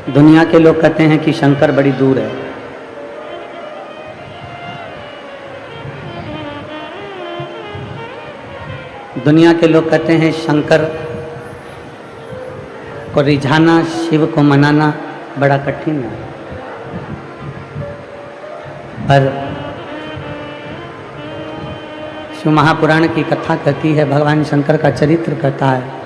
दुनिया के लोग कहते हैं कि शंकर बड़ी दूर है। दुनिया के लोग कहते हैं शंकर को रिझाना, शिव को मनाना बड़ा कठिन है। पर शिव महापुराण की कथा कहती है, भगवान शंकर का चरित्र कहता है,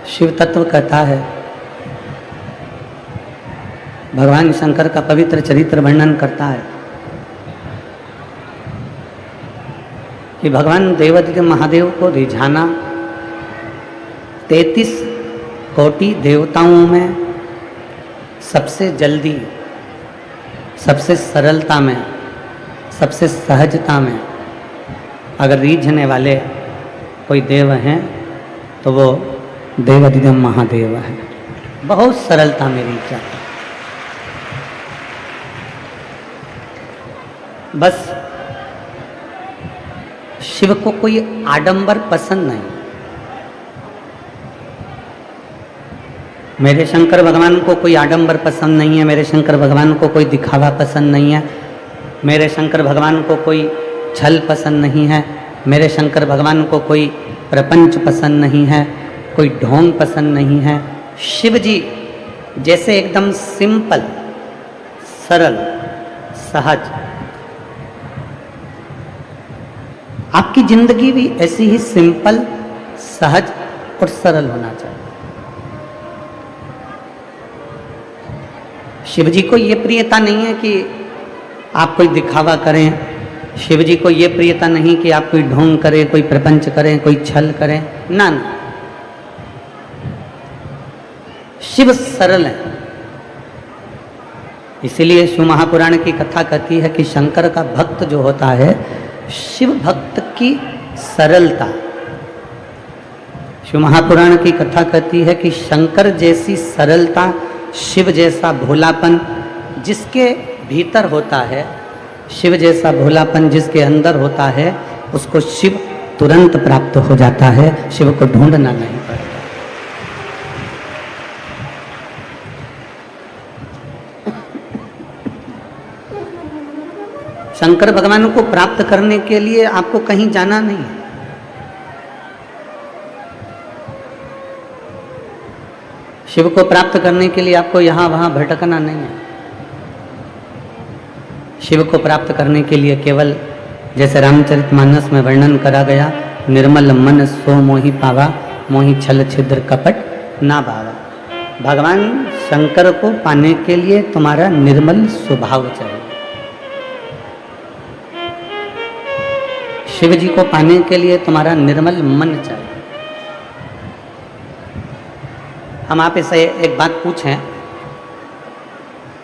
शिव तत्व कहता है, भगवान शंकर का पवित्र चरित्र वर्णन करता है कि भगवान देवादिदेव महादेव को रिझाना 33 कोटि देवताओं में सबसे जल्दी, सबसे सरलता में, सबसे सहजता में अगर रीझने वाले कोई देव हैं तो वो देवादिदेव महादेव है। बहुत सरलता में रीझ जाता। बस शिव को कोई आडंबर पसंद नहीं। मेरे शंकर भगवान को कोई आडंबर पसंद नहीं है। मेरे शंकर भगवान को कोई दिखावा पसंद नहीं है। मेरे शंकर भगवान को कोई छल पसंद नहीं है। मेरे शंकर भगवान को कोई प्रपंच पसंद नहीं है, कोई ढोंग पसंद नहीं है। शिव जी जैसे एकदम सिंपल, सरल, सहज, आपकी जिंदगी भी ऐसी ही सिंपल, सहज और सरल होना चाहिए। शिव जी को ये प्रियता नहीं है कि आप कोई दिखावा करें। शिव जी को ये प्रियता नहीं कि आप कोई ढोंग करें, कोई प्रपंच करें, कोई छल करें। ना ना, शिव सरल है। इसीलिए शिव महापुराण की कथा कहती है कि शंकर का भक्त जो होता है, शिव भक्त की सरलता। शिव महापुराण की कथा कहती है कि शंकर जैसी सरलता, शिव जैसा भोलापन जिसके भीतर होता है, शिव जैसा भोलापन जिसके अंदर होता है, उसको शिव तुरंत प्राप्त हो जाता है। शिव को ढूंढना नहीं पड़ता। शंकर भगवान को प्राप्त करने के लिए आपको कहीं जाना नहीं है। शिव को प्राप्त करने के लिए आपको यहां वहां भटकना नहीं है। शिव को प्राप्त करने के लिए केवल जैसे रामचरितमानस में वर्णन करा गया, निर्मल मन सो मोहि पावा, मोहि छल छिद्र कपट ना भावा। भगवान शंकर को पाने के लिए तुम्हारा निर्मल स्वभाव चाहिए। शिव जी को पाने के लिए तुम्हारा निर्मल मन चाहिए। हम आप से एक बात पूछें,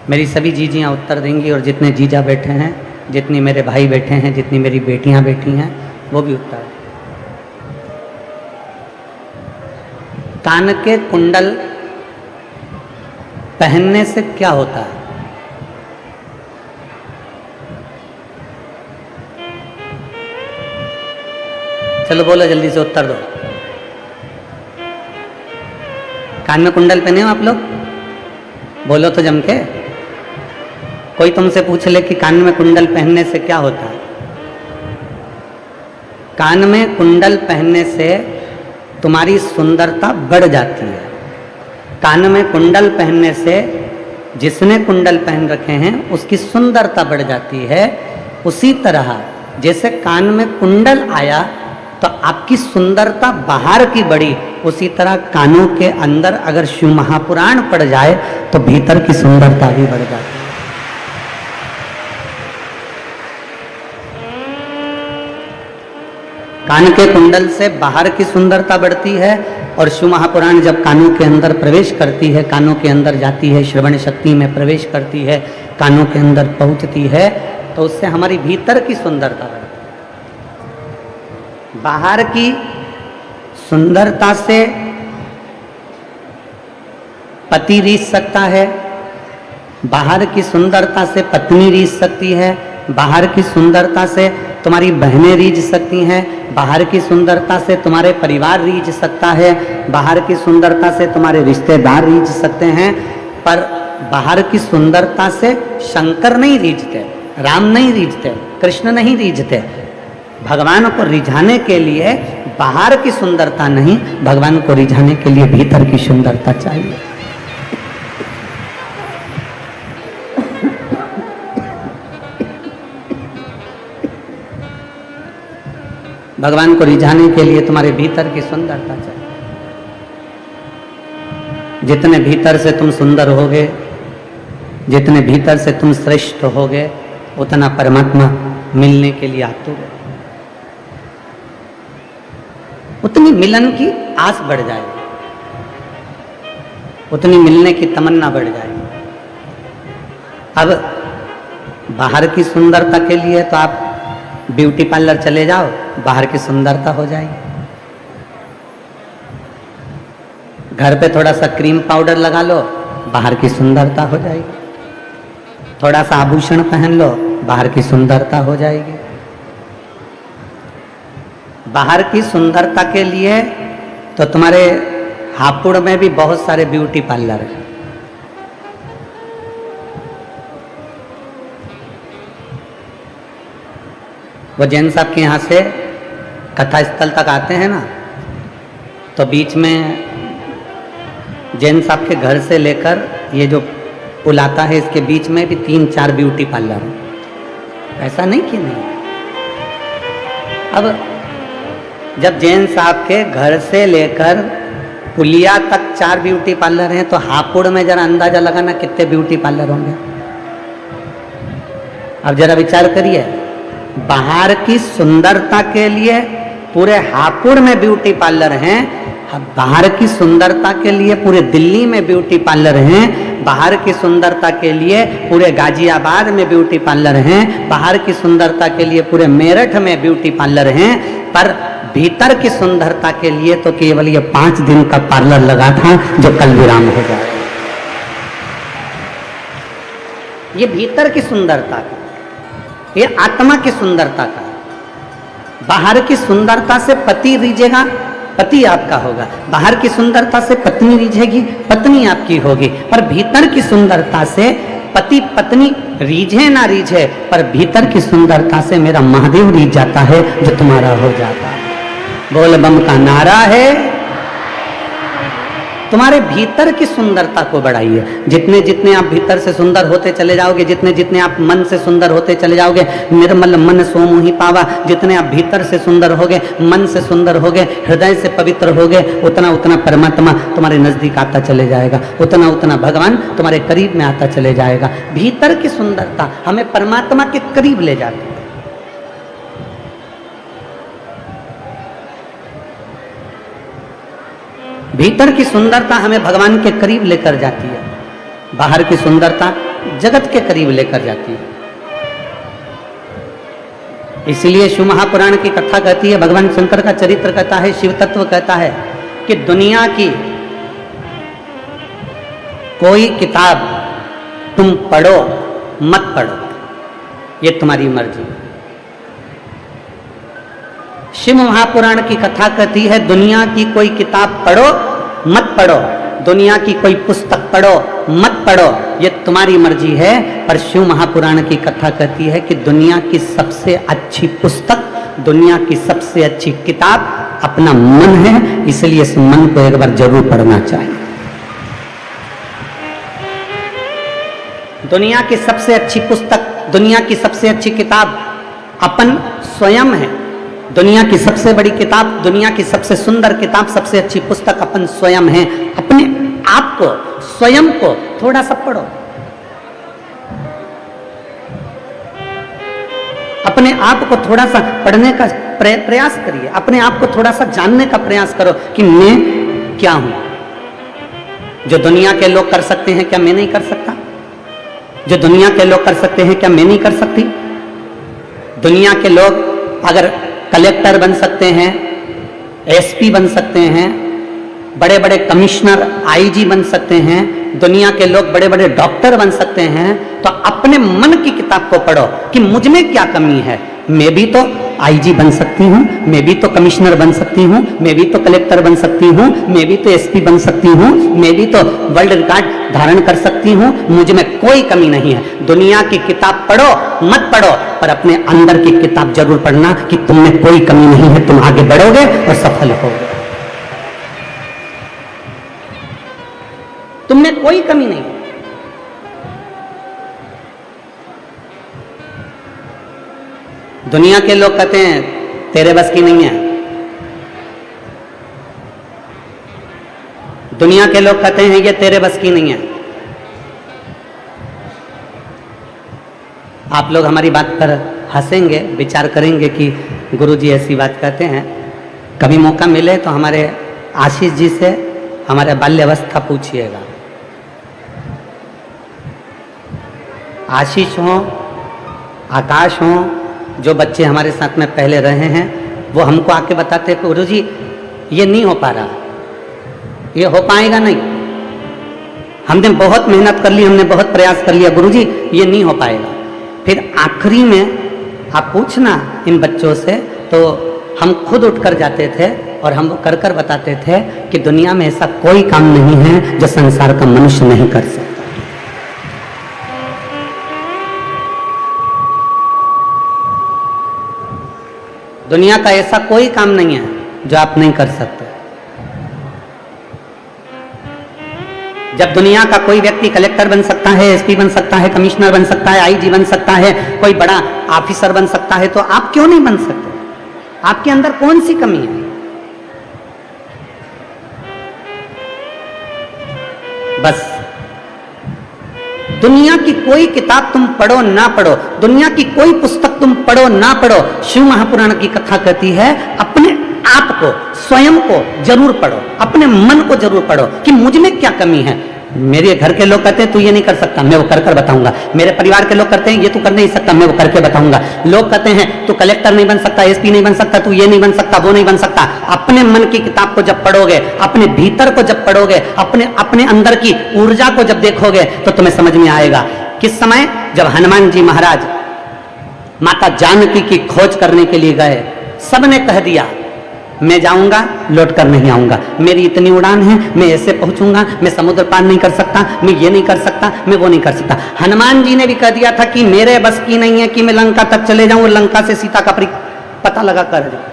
मेरी सभी जीजियाँ उत्तर देंगी, और जितने जीजा बैठे हैं, जितनी मेरे भाई बैठे हैं, जितनी मेरी बेटियां बैठी हैं, वो भी उत्तर। कान के कुंडल पहनने से क्या होता है? चलो बोलो, जल्दी से उत्तर दो। कान में कुंडल पहने हो आप लोग? बोलो तो जम के। कोई तुमसे पूछ ले कि कान में कुंडल पहनने से क्या होता है? कान में कुंडल पहनने से तुम्हारी सुंदरता बढ़ जाती है। कान में कुंडल पहनने से जिसने कुंडल पहन रखे हैं उसकी सुंदरता बढ़ जाती है। उसी तरह जैसे कान में कुंडल आया तो आपकी सुंदरता बाहर की बढ़ी, उसी तरह कानों के अंदर अगर शिव महापुराण पड़ जाए तो भीतर की सुंदरता भी बढ़ जाती है। कान के कुंडल से बाहर की सुंदरता बढ़ती है, और शिव महापुराण जब कानों के अंदर प्रवेश करती है, कानों के अंदर जाती है, श्रवण शक्ति में प्रवेश करती है, कानों के अंदर पहुंचती है, तो उससे हमारी भीतर की सुंदरता बढ़ती है। बाहर की सुंदरता से पति रीझ सकता है, बाहर की सुंदरता से पत्नी रीझ सकती है, बाहर की सुंदरता से तुम्हारी बहनें रीझ सकती हैं, बाहर की सुंदरता से तुम्हारे परिवार रीझ सकता है, बाहर की सुंदरता से तुम्हारे रिश्तेदार रीझ सकते हैं, पर बाहर की सुंदरता से शंकर नहीं रीझते, राम नहीं रीझते, कृष्ण नहीं रीझते। भगवान को रिझाने के लिए बाहर की सुंदरता नहीं, भगवान को रिझाने के लिए भीतर की सुंदरता चाहिए। भगवान को रिझाने के लिए तुम्हारे भीतर की सुंदरता चाहिए। जितने भीतर से तुम सुंदर होगे, जितने भीतर से तुम श्रेष्ठ होगे, उतना परमात्मा मिलने के लिए आतुर है, उतनी मिलन की आस बढ़ जाएगी, उतनी मिलने की तमन्ना बढ़ जाएगी। अब बाहर की सुंदरता के लिए तो आप ब्यूटी पार्लर चले जाओ, बाहर की सुंदरता हो जाएगी। घर पे थोड़ा सा क्रीम पाउडर लगा लो, बाहर की सुंदरता हो जाएगी। थोड़ा सा आभूषण पहन लो, बाहर की सुंदरता हो जाएगी। बाहर की सुंदरता के लिए तो तुम्हारे हापुड़ में भी बहुत सारे ब्यूटी पार्लर हैं। वो जैन साहब के यहाँ से कथा स्थल तक आते हैं ना, तो बीच में जैन साहब के घर से लेकर ये जो पुल आता है, इसके बीच में भी 3-4 ब्यूटी पार्लर है। ऐसा नहीं कि नहीं। अब जब जैन साहब के घर से लेकर पुलिया तक 4 ब्यूटी पार्लर हैं, तो हापुड़ में जरा अंदाजा लगाना कितने ब्यूटी पार्लर होंगे। अब जरा विचार करिए, बाहर की सुंदरता के लिए पूरे हापुड़ में ब्यूटी पार्लर हैं, बाहर की सुंदरता के लिए पूरे दिल्ली में ब्यूटी पार्लर हैं, बाहर की सुंदरता के लिए पूरे गाजियाबाद में ब्यूटी पार्लर हैं, बाहर की सुंदरता के लिए पूरे मेरठ में ब्यूटी पार्लर हैं, पर भीतर की सुंदरता के लिए तो केवल ये 5 दिन का पार्लर लगा था, जो कल विराम हो जाए। ये भीतर की सुंदरता का, ये आत्मा की सुंदरता का। बाहर की सुंदरता से पति रीझेगा, पति आपका होगा। बाहर की सुंदरता से पत्नी रीझेगी, पत्नी आपकी होगी। पर भीतर की सुंदरता से पति पत्नी रीझे ना रीझे, पर भीतर की सुंदरता से मेरा महादेव रीझ जाता है, जो तुम्हारा हो जाता है। बोल बम का नारा है। तुम्हारे भीतर की सुंदरता को बढ़ाइए। जितने जितने आप भीतर से सुंदर होते चले जाओगे, जितने जितने आप मन से सुंदर होते चले जाओगे, निर्मल मन सो मोहि पावा, जितने आप भीतर से सुंदर होगे, मन से सुंदर होगे, हृदय से पवित्र होगे, उतना उतना परमात्मा तुम्हारे नजदीक आता चले जाएगा, उतना उतना भगवान तुम्हारे करीब में आता चले जाएगा। भीतर की सुंदरता हमें परमात्मा के करीब ले जाती है। भीतर की सुंदरता हमें भगवान के करीब लेकर जाती है, बाहर की सुंदरता जगत के करीब लेकर जाती है। इसलिए शिव महापुराण की कथा कहती है, भगवान शंकर का चरित्र कहता है, शिव तत्व कहता है कि दुनिया की कोई किताब तुम पढ़ो मत पढ़ो, ये तुम्हारी मर्जी। शिव महापुराण की कथा कहती है, दुनिया की कोई किताब पढ़ो मत पढ़ो, दुनिया की कोई पुस्तक पढ़ो मत पढ़ो, ये तुम्हारी मर्जी है। पर शिव महापुराण की कथा कहती है कि दुनिया की सबसे अच्छी पुस्तक, दुनिया की सबसे अच्छी किताब अपना मन है, इसलिए इस मन को एक बार जरूर पढ़ना चाहिए। दुनिया की सबसे अच्छी पुस्तक, दुनिया की सबसे अच्छी किताब अपन स्वयं है। दुनिया की सबसे बड़ी किताब, दुनिया की सबसे सुंदर किताब, सबसे अच्छी पुस्तक अपन स्वयं हैं। अपने आप को, स्वयं को थोड़ा सा पढ़ो, अपने आप को थोड़ा सा पढ़ने का प्रयास करिए, अपने आप को थोड़ा सा जानने का प्रयास करो कि मैं क्या हूं। जो दुनिया के लोग कर सकते हैं, क्या मैं नहीं कर सकता? जो दुनिया के लोग कर सकते हैं, क्या मैं नहीं कर सकती? दुनिया के लोग अगर कलेक्टर बन सकते हैं, एसपी बन सकते हैं, बड़े बड़े कमिश्नर आईजी बन सकते हैं, दुनिया के लोग बड़े बड़े डॉक्टर बन सकते हैं, तो अपने मन की किताब को पढ़ो कि मुझ में क्या कमी है। मैं भी तो आईजी बन सकती हूँ, मैं भी तो कमिश्नर बन सकती हूँ, मैं भी तो कलेक्टर बन सकती हूँ, मैं भी तो एसपी बन सकती हूँ, मैं भी तो वर्ल्ड रिकॉर्ड धारण कर सकती हूँ, मुझ में कोई कमी नहीं है। दुनिया की किताब पढ़ो मत पढ़ो, पर अपने अंदर की किताब जरूर पढ़ना कि तुम में कोई कमी नहीं है, तुम आगे बढ़ोगे और सफल होगे। तुम में कोई कमी नहीं है। दुनिया के लोग कहते हैं तेरे बस की नहीं है, दुनिया के लोग कहते हैं ये तेरे बस की नहीं है। आप लोग हमारी बात पर हंसेंगे, विचार करेंगे कि गुरुजी ऐसी बात कहते हैं। कभी मौका मिले तो हमारे आशीष जी से हमारे बाल्यावस्था पूछिएगा। आशीष हो, आकाश हो, जो बच्चे हमारे साथ में पहले रहे हैं, वो हमको आके बताते हैं गुरुजी ये नहीं हो पा रहा, ये हो पाएगा नहीं, हमने बहुत मेहनत कर ली, हमने बहुत प्रयास कर लिया, गुरुजी ये नहीं हो पाएगा। फिर आखिरी में आप पूछना इन बच्चों से, तो हम खुद उठकर जाते थे और हम कर कर बताते थे कि दुनिया में ऐसा कोई काम नहीं है जो संसार का मनुष्य नहीं कर सकता। दुनिया का ऐसा कोई काम नहीं है जो आप नहीं कर सकते। जब दुनिया का कोई व्यक्ति कलेक्टर बन सकता है, एसपी बन सकता है, कमिश्नर बन सकता है, आईजी बन सकता है, कोई बड़ा ऑफिसर बन सकता है, तो आप क्यों नहीं बन सकते? आपके अंदर कौन सी कमी है? बस दुनिया की कोई किताब तुम पढ़ो ना पढ़ो, दुनिया की कोई पुस्तक तुम पढ़ो ना पढ़ो, शिव महापुराण की कथा कहती है अपने आप को, स्वयं को जरूर पढ़ो, अपने मन को जरूर पढ़ो कि मुझ में क्या कमी है। मेरे घर के लोग कहते हैं तू ये नहीं कर सकता, मैं वो कर कर बताऊंगा। मेरे परिवार के लोग कहते हैं ये तू कर नहीं सकता, मैं वो करके बताऊंगा। लोग कहते हैं तू कलेक्टर नहीं बन सकता, एसपी नहीं बन सकता, तू ये नहीं बन सकता, वो नहीं बन सकता। अपने मन की किताब को जब पढ़ोगे, अपने भीतर को जब पढ़ोगे, अपने अंदर की ऊर्जा को जब देखोगे, तो तुम्हें समझ में आएगा। किस समय? जब हनुमान जी महाराज माता जानकी की खोज करने के लिए गए, सबने कह दिया मैं जाऊंगा लौट कर नहीं आऊंगा, मेरी इतनी उड़ान है, मैं ऐसे पहुंचूंगा, मैं समुद्र पार नहीं कर सकता, मैं ये नहीं कर सकता, मैं वो नहीं कर सकता। हनुमान जी ने भी कह दिया था कि मेरे बस की नहीं है कि मैं लंका तक चले जाऊं और लंका से सीता का पता लगा कर जाऊं।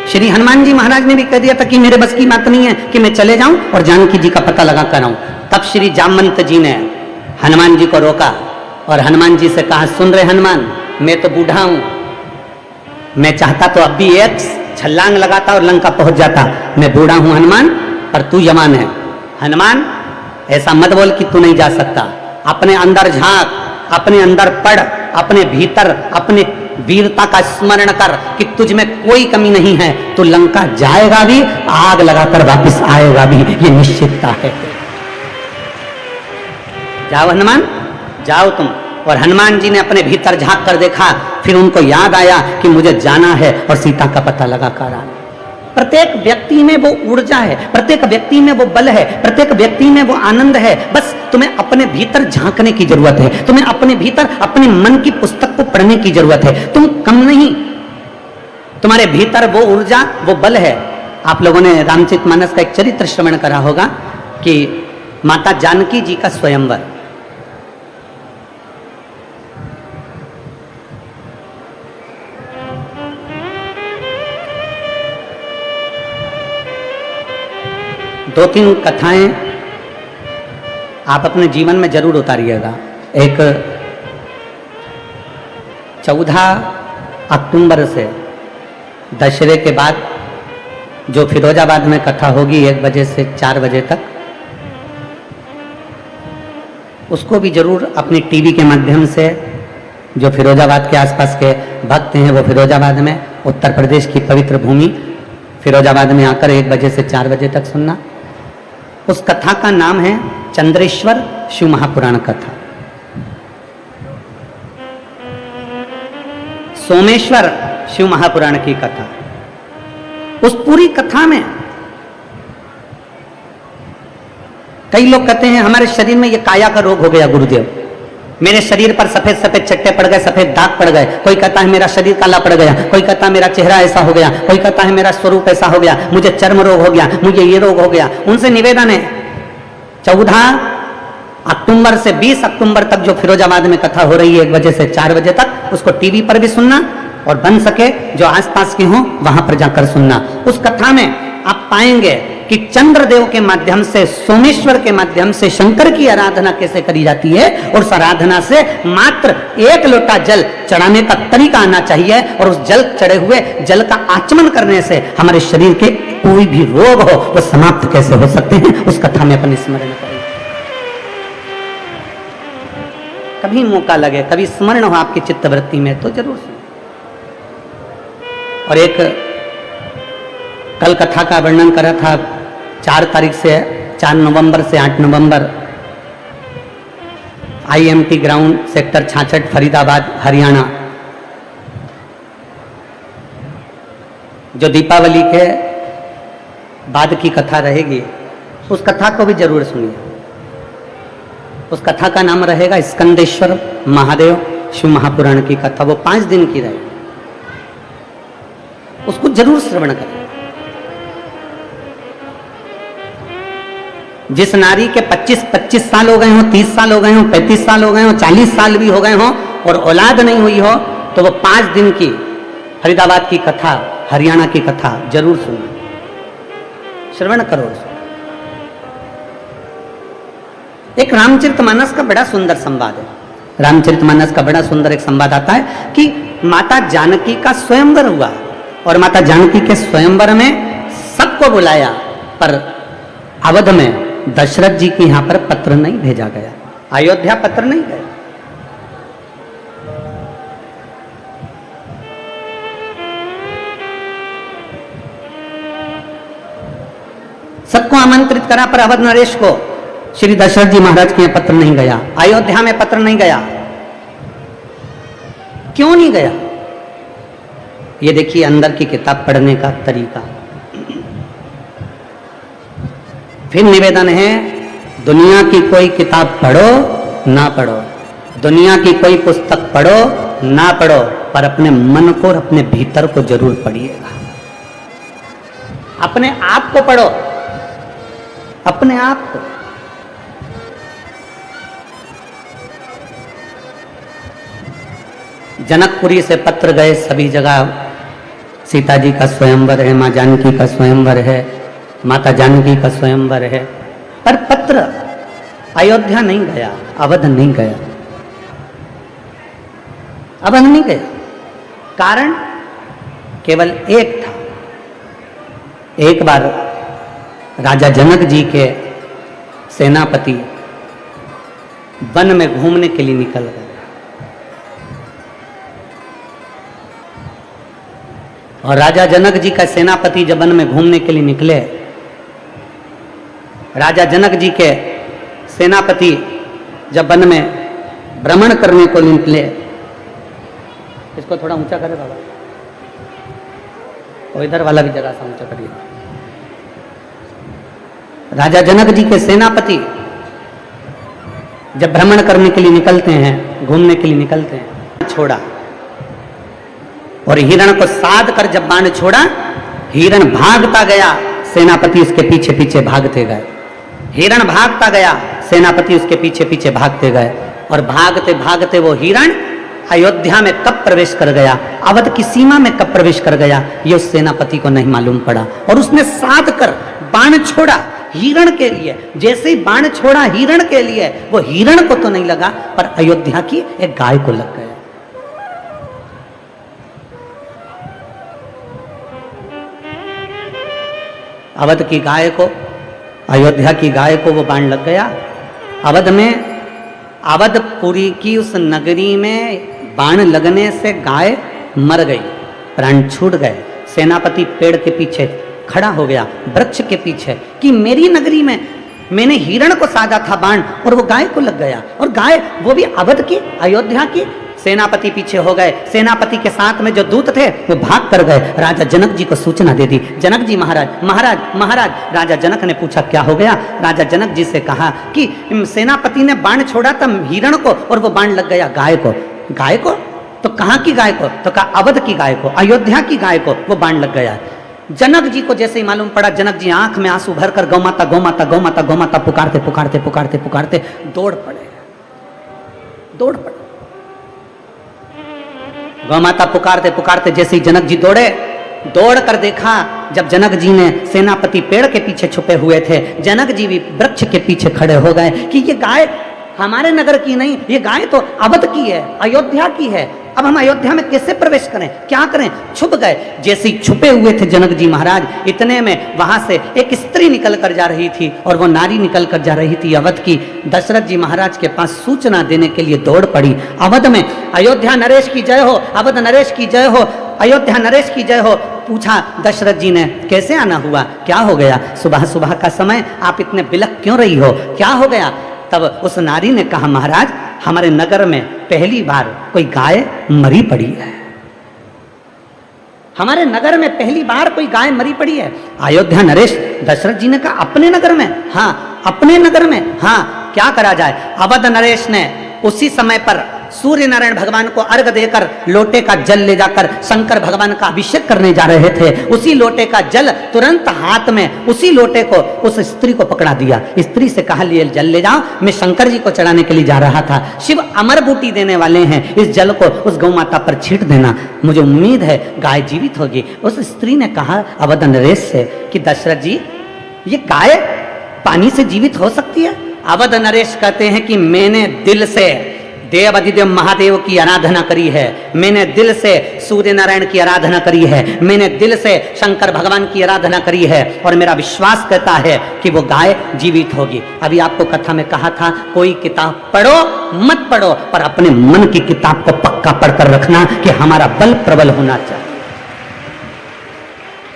श्री हनुमान जी महाराज ने भी कह दिया था कि मेरे बस की बात नहीं है कि मैं चले जाऊं और जानकी जी का पता लगा कर आऊं। तब श्री जामवंत जी ने हनुमान जी को रोका और हनुमान जी से कहा, सुन रहे हनुमान, मैं तो बूढ़ा हूं, मैं चाहता तो अब भी एक छलांग लगाता और लंका पहुंच जाता, मैं बूढ़ा हूं हनुमान, पर तू जवान है। हनुमान ऐसा मत बोल कि तू नहीं जा सकता, अपने अंदर झांक, अपने अंदर पढ़, अपने भीतर अपने वीरता का स्मरण कर कि तुझ में कोई कमी नहीं है, तो लंका जाएगा भी, आग लगाकर वापस आएगा भी, ये निश्चितता है। जाओ हनुमान, जाओ तुम। और हनुमान जी ने अपने भीतर झांक कर देखा, फिर उनको याद आया कि मुझे जाना है और सीता का पता लगा कर आना। प्रत्येक व्यक्ति में वो ऊर्जा है, प्रत्येक व्यक्ति में वो बल है, प्रत्येक व्यक्ति में वो आनंद है। बस तुम्हें अपने भीतर झांकने की जरूरत है, तुम्हें अपने भीतर अपने मन की पुस्तक को पढ़ने की जरूरत है। तुम कम नहीं, तुम्हारे भीतर वो ऊर्जा, वो बल है। आप लोगों ने रामचरितमानस का एक चरित्र श्रवण करा होगा कि माता जानकी जी का स्वयंवर। दो तीन कथाएं आप अपने जीवन में जरूर उतारिएगा। एक 14 अक्टूबर से दशहरे के बाद जो फिरोजाबाद में कथा होगी 1 बजे से 4 बजे तक, उसको भी जरूर अपनी टीवी के माध्यम से, जो फिरोजाबाद के आसपास के भक्त हैं वो फिरोजाबाद में, उत्तर प्रदेश की पवित्र भूमि फिरोजाबाद में आकर 1 बजे से 4 बजे तक सुनना। उस कथा का नाम है चंद्रेश्वर शिव महापुराण कथा। सोमेश्वर शिव महापुराण की कथा। उस पूरी कथा में कई लोग कहते हैं हमारे शरीर में ये काया का रोग हो गया गुरुदेव, मेरे शरीर पर सफेद सफेद चट्टे पड़ गए, सफेद दाग पड़ गए। कोई कहता है मेरा शरीर काला पड़ गया, कोई कहता है मेरा चेहरा ऐसा हो गया, कोई कहता है मेरा स्वरूप ऐसा हो गया, मुझे चर्म रोग हो गया, मुझे ये रोग हो गया। उनसे निवेदन है 14 अक्टूबर से 20 अक्टूबर तक जो फिरोजाबाद में कथा हो रही है 1 बजे से 4 बजे तक, उसको टीवी पर भी सुनना और बन सके जो आसपास के हों वहां पर जाकर सुनना। उस कथा में आप पाएंगे कि चंद्रदेव के माध्यम से, सोमेश्वर के माध्यम से शंकर की आराधना कैसे करी जाती है, और उस आराधना से मात्र 1 लोटा जल चढ़ाने का तरीका आना चाहिए, और उस जल चढ़े हुए जल का आचमन करने से हमारे शरीर के कोई भी रोग हो वो समाप्त कैसे हो सकते हैं, उस कथा में अपन स्मरण करें। कभी मौका लगे, कभी स्मरण हो आपकी चित्तवृत्ति में तो जरूर सुनो। और एक कल कथा का वर्णन करा था 4 नवंबर से 8 नवंबर IMT ground sector 66 Faridabad Haryana, जो दीपावली के बाद की कथा रहेगी, उस कथा को भी जरूर सुनिए। उस कथा का नाम रहेगा स्कंदेश्वर महादेव शिव महापुराण की कथा। वो 5 दिन की रहेगी, उसको जरूर श्रवण करें। जिस नारी के 25 साल हो गए हो, 30 साल हो गए हो, 35 साल हो गए हो, 40 साल भी हो गए हो और औलाद नहीं हुई हो, तो वो 5 दिन की फरीदाबाद की कथा, हरियाणा की कथा जरूर सुनो, श्रवण करो। एक रामचरितमानस का बड़ा सुंदर संवाद है। रामचरितमानस का बड़ा सुंदर एक संवाद आता है कि माता जानकी का स्वयंवर हुआ, और माता जानकी के स्वयंवर में सबको बुलाया, पर अवध में दशरथ जी के यहां पर पत्र नहीं भेजा गया, अयोध्या पत्र नहीं गया। सबको आमंत्रित करा, पर अवध नरेश को, श्री दशरथ जी महाराज के यहाँ पत्र नहीं गया, अयोध्या में पत्र नहीं गया। क्यों नहीं गया? ये देखिए अंदर की किताब पढ़ने का तरीका। फिर निवेदन है, दुनिया की कोई किताब पढ़ो ना पढ़ो, दुनिया की कोई पुस्तक पढ़ो ना पढ़ो, पर अपने मन को और अपने भीतर को जरूर पढ़िएगा। अपने आप को पढ़ो, अपने आप को। जनकपुरी से पत्र गए सभी जगह, सीता जी का स्वयंवर है, मां जानकी का स्वयंवर है, माता जानकी का स्वयंवर है, पर पत्र अयोध्या नहीं गया, अवध नहीं गया, अवध नहीं गया। कारण केवल एक था। एक बार राजा जनक जी के सेनापति वन में घूमने के लिए निकल गए, और राजा जनक जी का सेनापति जब वन में घूमने के लिए निकले, राजा जनक जी के सेनापति जब वन में भ्रमण करने को निकले, इसको थोड़ा ऊंचा करे बाबा, और इधर वाला भी जरा सा ऊंचा करिए। राजा जनक जी के सेनापति जब भ्रमण करने के लिए निकलते हैं, घूमने के लिए निकलते हैं, छोड़ा, और हिरण को साध कर जब बाण छोड़ा, हिरण भागता गया, सेनापति उसके पीछे पीछे भागते गए। हिरण भागता गया, सेनापति उसके पीछे पीछे भागते गए, और भागते भागते वो हिरण अयोध्या में कब प्रवेश कर गया, अवध की सीमा में कब प्रवेश कर गया, ये उस सेनापति को नहीं मालूम पड़ा। और उसने साध कर बाण छोड़ा हिरण के लिए। जैसे ही बाण छोड़ा हिरण के लिए, वो हिरण को तो नहीं लगा, पर अयोध्या की एक गाय को लग गया। अवध की गाय को, अयोध्या की गाय को वो बाण लग गया। अवध में, अवधपुरी की उस नगरी में बाण लगने से गाय मर गई, प्राण छूट गए। सेनापति पेड़ के पीछे खड़ा हो गया, वृक्ष के पीछे, कि मेरी नगरी में मैंने हिरण को साधा था बाण, और वो गाय को लग गया। और गाय वो भी अवध की, अयोध्या की सेनापति पीछे हो गए। सेनापति के साथ में जो दूत थे वो भाग कर गए। राजा जनक जी को सूचना दे दी। जनक जी महाराज महाराज महाराज। राजा जनक ने पूछा क्या हो गया। राजा जनक जी से कहा कि सेनापति ने बाण छोड़ा था हिरण को और वो बाण लग गया गाय को। गाय को? तो कहाँ की गाय को? तो कहा अवध की गाय को, अयोध्या की गाय को वो बाण लग गया। जनक जी को जैसे ही मालूम पड़ा, जनक जी आंख में आंसू भरकर गौ माता गौ माता गौ माता गौ माता पुकारते पुकारते पुकारते पुकारते दौड़ पड़े। दौड़ पड़े। गौ माता पुकारते पुकारते जैसे ही जनक जी दौड़े, दौड़ कर देखा जब जनक जी ने, सेनापति पेड़ के पीछे छुपे हुए थे, जनक जी भी वृक्ष के पीछे खड़े हो गए कि ये गाय हमारे नगर की नहीं, ये गाय तो अवध की है, अयोध्या की है। अब हम अयोध्या में कैसे प्रवेश करें, क्या करें? छुप गए। जैसे ही छुपे हुए थे जनक जी महाराज, इतने में वहां से एक स्त्री निकल कर जा रही थी और वो नारी निकल कर जा रही थी अवध की। दशरथ जी महाराज के पास सूचना देने के लिए दौड़ पड़ी। अवध में अयोध्या नरेश की जय हो, अवध नरेश की जय हो, अयोध्या नरेश की जय हो। पूछा दशरथ जी ने कैसे आना हुआ, क्या हो गया? सुबह सुबह का समय आप इतने बिलख क्यों रही हो, क्या हो गया? तब उस नारी ने कहा महाराज हमारे नगर में पहली बार कोई गाय मरी पड़ी है। हमारे नगर में पहली बार कोई गाय मरी पड़ी है। अयोध्या नरेश, दशरथ जी ने कहा अपने नगर में? हाँ अपने नगर में। हाँ क्या करा जाए? अवध नरेश ने उसी समय पर सूर्य नारायण भगवान को अर्घ देकर लोटे का जल ले जाकर शंकर भगवान का अभिषेक करने जा रहे थे। उसी लोटे का जल तुरंत हाथ में, उसी लोटे को उस स्त्री को पकड़ा दिया। स्त्री से कहा लिए जल ले जाओ, मैं शंकर जी को चढ़ाने के लिए जा रहा था। शिव अमर बूटी देने वाले हैं, इस जल को उस गौ माता पर छींट देना, मुझे उम्मीद है गाय जीवित होगी। उस स्त्री ने कहा अवध नरेश से कि दशरथ जी ये गाय पानी से जीवित हो सकती है? अवध नरेश कहते हैं कि मैंने दिल से देव अधिदेव महादेव की आराधना करी है, मैंने दिल से सूर्य नारायण की आराधना करी है, मैंने दिल से शंकर भगवान की आराधना करी है और मेरा विश्वास कहता है कि वो गाय जीवित होगी। अभी आपको कथा में कहा था कोई किताब पढ़ो मत पढ़ो, पर अपने मन की किताब को पक्का पढ़कर रखना कि हमारा बल प्रबल होना चाहिए।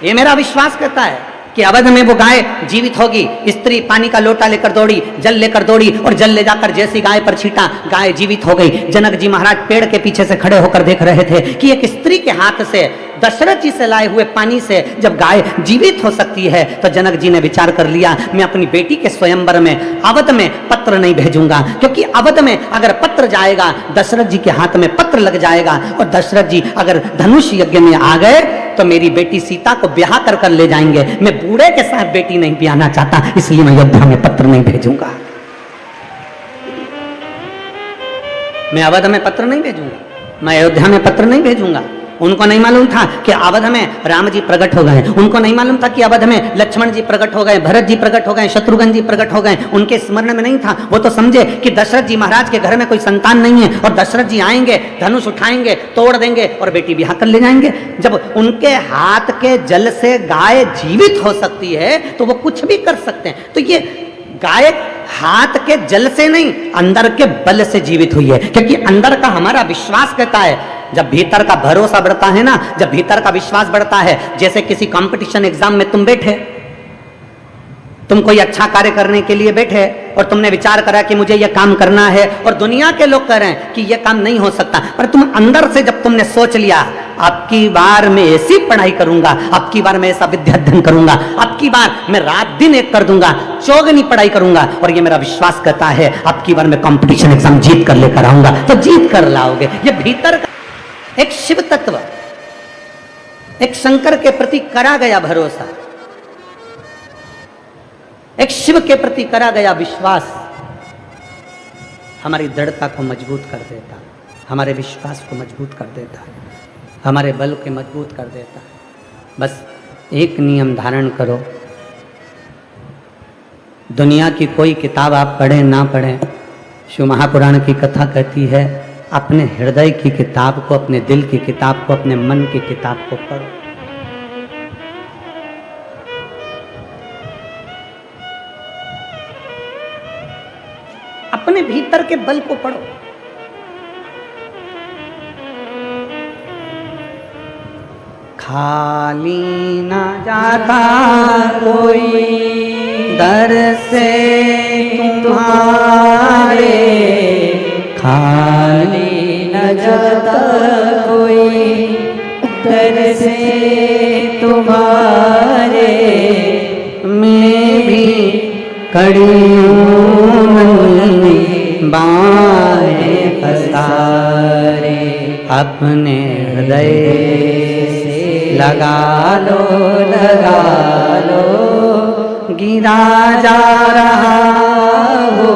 ये मेरा विश्वास कहता है कि अवध में वो गाय जीवित होगी। स्त्री पानी का लोटा लेकर दौड़ी, जल लेकर दौड़ी और जल ले जाकर जैसी गाय पर छींटा, गाय जीवित हो गई। जनक जी महाराज पेड़ के पीछे से खड़े होकर देख रहे थे कि एक स्त्री के हाथ से, दशरथ जी से लाए हुए पानी से जब गाय जीवित हो सकती है, तो जनक जी ने विचार कर लिया मैं अपनी बेटी के स्वयंवर में अवध में पत्र नहीं भेजूंगा, क्योंकि अवध में अगर पत्र जाएगा दशरथ जी के हाथ में पत्र लग जाएगा और दशरथ जी अगर धनुष यज्ञ में आ गए तो मेरी बेटी सीता को ब्याह कर कर ले जाएंगे। मैं बूढ़े के साथ बेटी नहीं ब्याहना चाहता, इसलिए मैं अयोध्या में पत्र नहीं भेजूंगा, मैं अवध में पत्र नहीं भेजूंगा, मैं अयोध्या में पत्र नहीं भेजूंगा। उनको नहीं मालूम था कि अवध में राम जी प्रकट हो गए, उनको नहीं मालूम था कि अवध में लक्ष्मण जी प्रकट हो गए, भरत जी प्रकट हो गए, शत्रुघ्न जी प्रकट हो गए, उनके स्मरण में नहीं था। वो तो समझे कि दशरथ जी महाराज के घर में कोई संतान नहीं है और दशरथ जी आएंगे, धनुष उठाएंगे, तोड़ देंगे और बेटी ब्याह कर ले जाएंगे। जब उनके हाथ के जल से गाय जीवित हो सकती है तो वो कुछ भी कर सकते हैं। तो ये गाय हाथ के जल से नहीं, अंदर के बल से जीवित हुई है, क्योंकि अंदर का हमारा विश्वास कहता है, जब भीतर का भरोसा बढ़ता है ना, जब भीतर का विश्वास बढ़ता है, जैसे किसी कंपटीशन एग्जाम में तुम बैठे, तुम कोई अच्छा कार्य करने के लिए बैठे और तुमने विचार करा कि मुझे यह काम करना है और दुनिया के लोग कह रहे हैं कि यह काम नहीं हो सकता, पर तुम अंदर से जब तुमने सोच लिया आपकी बार मैं ऐसी पढ़ाई करूंगा, आपकी बार मैं ऐसा विद्याध्ययन करूंगा, आपकी बार मैं रात दिन एक कर दूंगा, चौगनी पढ़ाई करूंगा और ये मेरा विश्वास कहता है आपकी बार मैं कंपटीशन एग्जाम जीत कर लेकर आऊंगा, तो जीत कर लाओगे। ये भीतर का एक शिव तत्व, एक शंकर के प्रति करा गया भरोसा, एक शिव के प्रति करा गया विश्वास हमारी दृढ़ता को मजबूत कर देता है, हमारे विश्वास को मजबूत कर देता है, हमारे बल को मजबूत कर देता है। बस एक नियम धारण करो, दुनिया की कोई किताब आप पढ़ें ना पढ़ें, शिव महापुराण की कथा कहती है अपने हृदय की किताब को, अपने दिल की किताब को, अपने मन की किताब को पढ़ो। अपने भीतर के बल को पढ़ो। खाली ना जाता कोई दर से तुम्हारे, खाली न जाता कोई दर से तुम्हारे, मैं भी खड़ी हूँ बाहें पसारे, अपने हृदय से लगा लो गिरा जा रहा हो,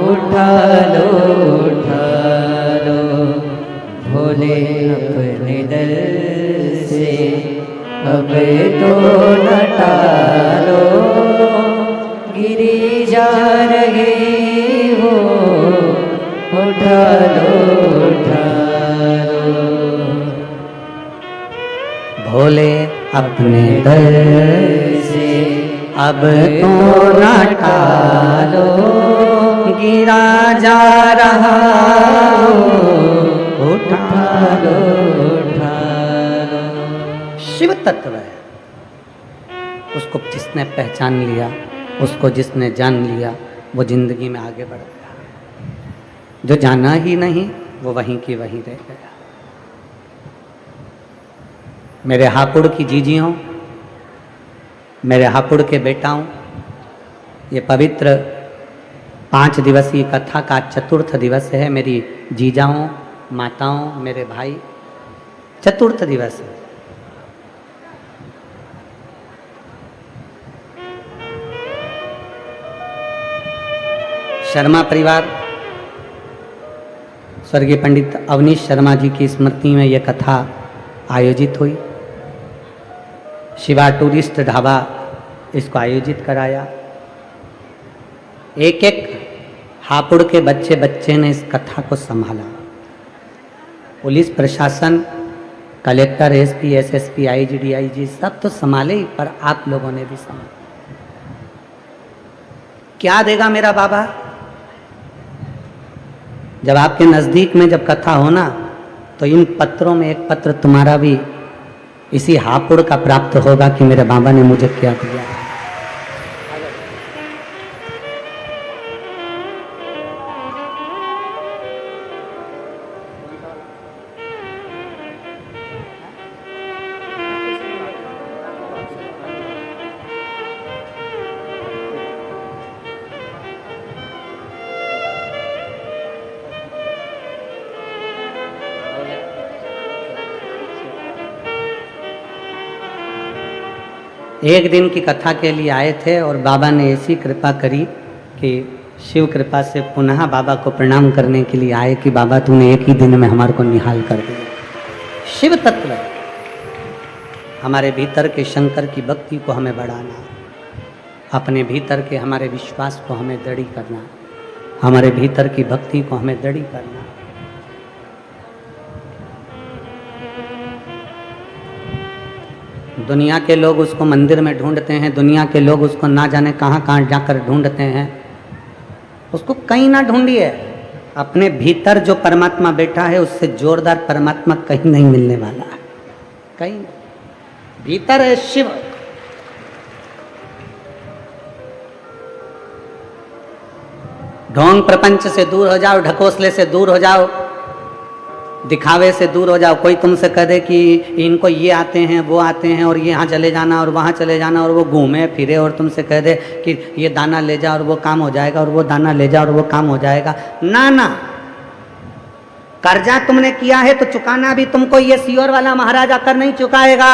उठा लो भोले अपने दर से अब तो न टालो, गिरी जा रहे हो, उठा लो भोले अपने दर से अब तो न टालो, गिरा जा रहा हो, उठा लो। शिव तत्व है, उसको जिसने पहचान लिया, उसको जिसने जान लिया, वो जिंदगी में आगे बढ़ गया। जो जाना ही नहीं वो वहीं की वहीं रह गया। मेरे हापुड़ की जीजियों, मेरे हापुड़ के बेटाओं, ये पवित्र 5 दिवसीय कथा का चतुर्थ दिवस है। मेरी जीजाओं, माताओं, मेरे भाई, चतुर्थ दिवस है। शर्मा परिवार, स्वर्गीय पंडित अवनीश शर्मा जी की स्मृति में यह कथा आयोजित हुई। शिवा टूरिस्ट ढाबा इसको आयोजित कराया। एक एक हापुड़ के बच्चे ने इस कथा को संभाला। पुलिस प्रशासन, collector, SP, SSP, IG, DIG सब तो संभाले ही, पर आप लोगों ने भी संभाला। क्या देगा मेरा बाबा? जब आपके नजदीक में जब कथा हो ना, तो इन पत्रों में एक पत्र तुम्हारा भी इसी हापुड़ का प्राप्त होगा कि मेरे बाबा ने मुझे क्या दिया। एक दिन की कथा के लिए आए थे और बाबा ने ऐसी कृपा करी कि शिव कृपा से पुनः बाबा को प्रणाम करने के लिए आए कि बाबा तूने एक ही दिन में हमारे को निहाल कर दिया। शिव तत्व हमारे भीतर के शंकर की भक्ति को हमें बढ़ाना, अपने भीतर के हमारे विश्वास को हमें दृढ़ करना, हमारे भीतर की भक्ति को हमें दृढ़ करना। दुनिया के लोग उसको मंदिर में ढूंढते हैं, दुनिया के लोग उसको ना जाने कहाँ कहाँ जाकर ढूंढते हैं। उसको कहीं ना ढूंढिए, अपने भीतर जो परमात्मा बैठा है उससे जोरदार परमात्मा कहीं नहीं मिलने वाला है, कहीं नहीं। भीतर है शिव। ढोंग प्रपंच से दूर हो जाओ, ढकोसले से दूर हो जाओ, दिखावे से दूर हो जाओ। कोई तुमसे कह दे कि इनको ये आते हैं, वो आते हैं, और ये यहाँ चले जाना और वहाँ चले जाना, और वो घूमे फिरे और तुमसे कह दे कि ये दाना ले जा और वो काम हो जाएगा, और वो दाना ले जा और वो काम हो जाएगा। ना ना, कर्जा तुमने किया है तो चुकाना भी तुमको ये सियोर वाला महाराज आकर नहीं चुकाएगा।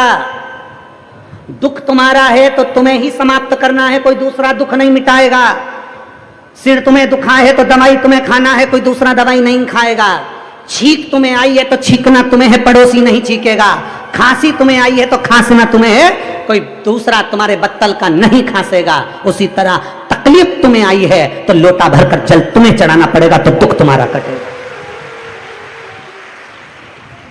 दुख तुम्हारा है तो तुम्हें ही समाप्त करना है, कोई दूसरा दुख नहीं मिटाएगा। सिर तुम्हें दुखा है तो दवाई तुम्हें खाना है, कोई दूसरा दवाई नहीं खाएगा। छींक तुम्हें आई है तो छींकना तुम्हें है, पड़ोसी नहीं छींकेगा। खांसी तुम्हें आई है तो खांसना तुम्हें है, कोई दूसरा तुम्हारे बत्तल का नहीं खांसेगा। उसी तरह तकलीफ तुम्हें आई है तो लोटा भरकर जल तुम्हें चढ़ाना पड़ेगा, तो दुख तुम्हारा कटेगा।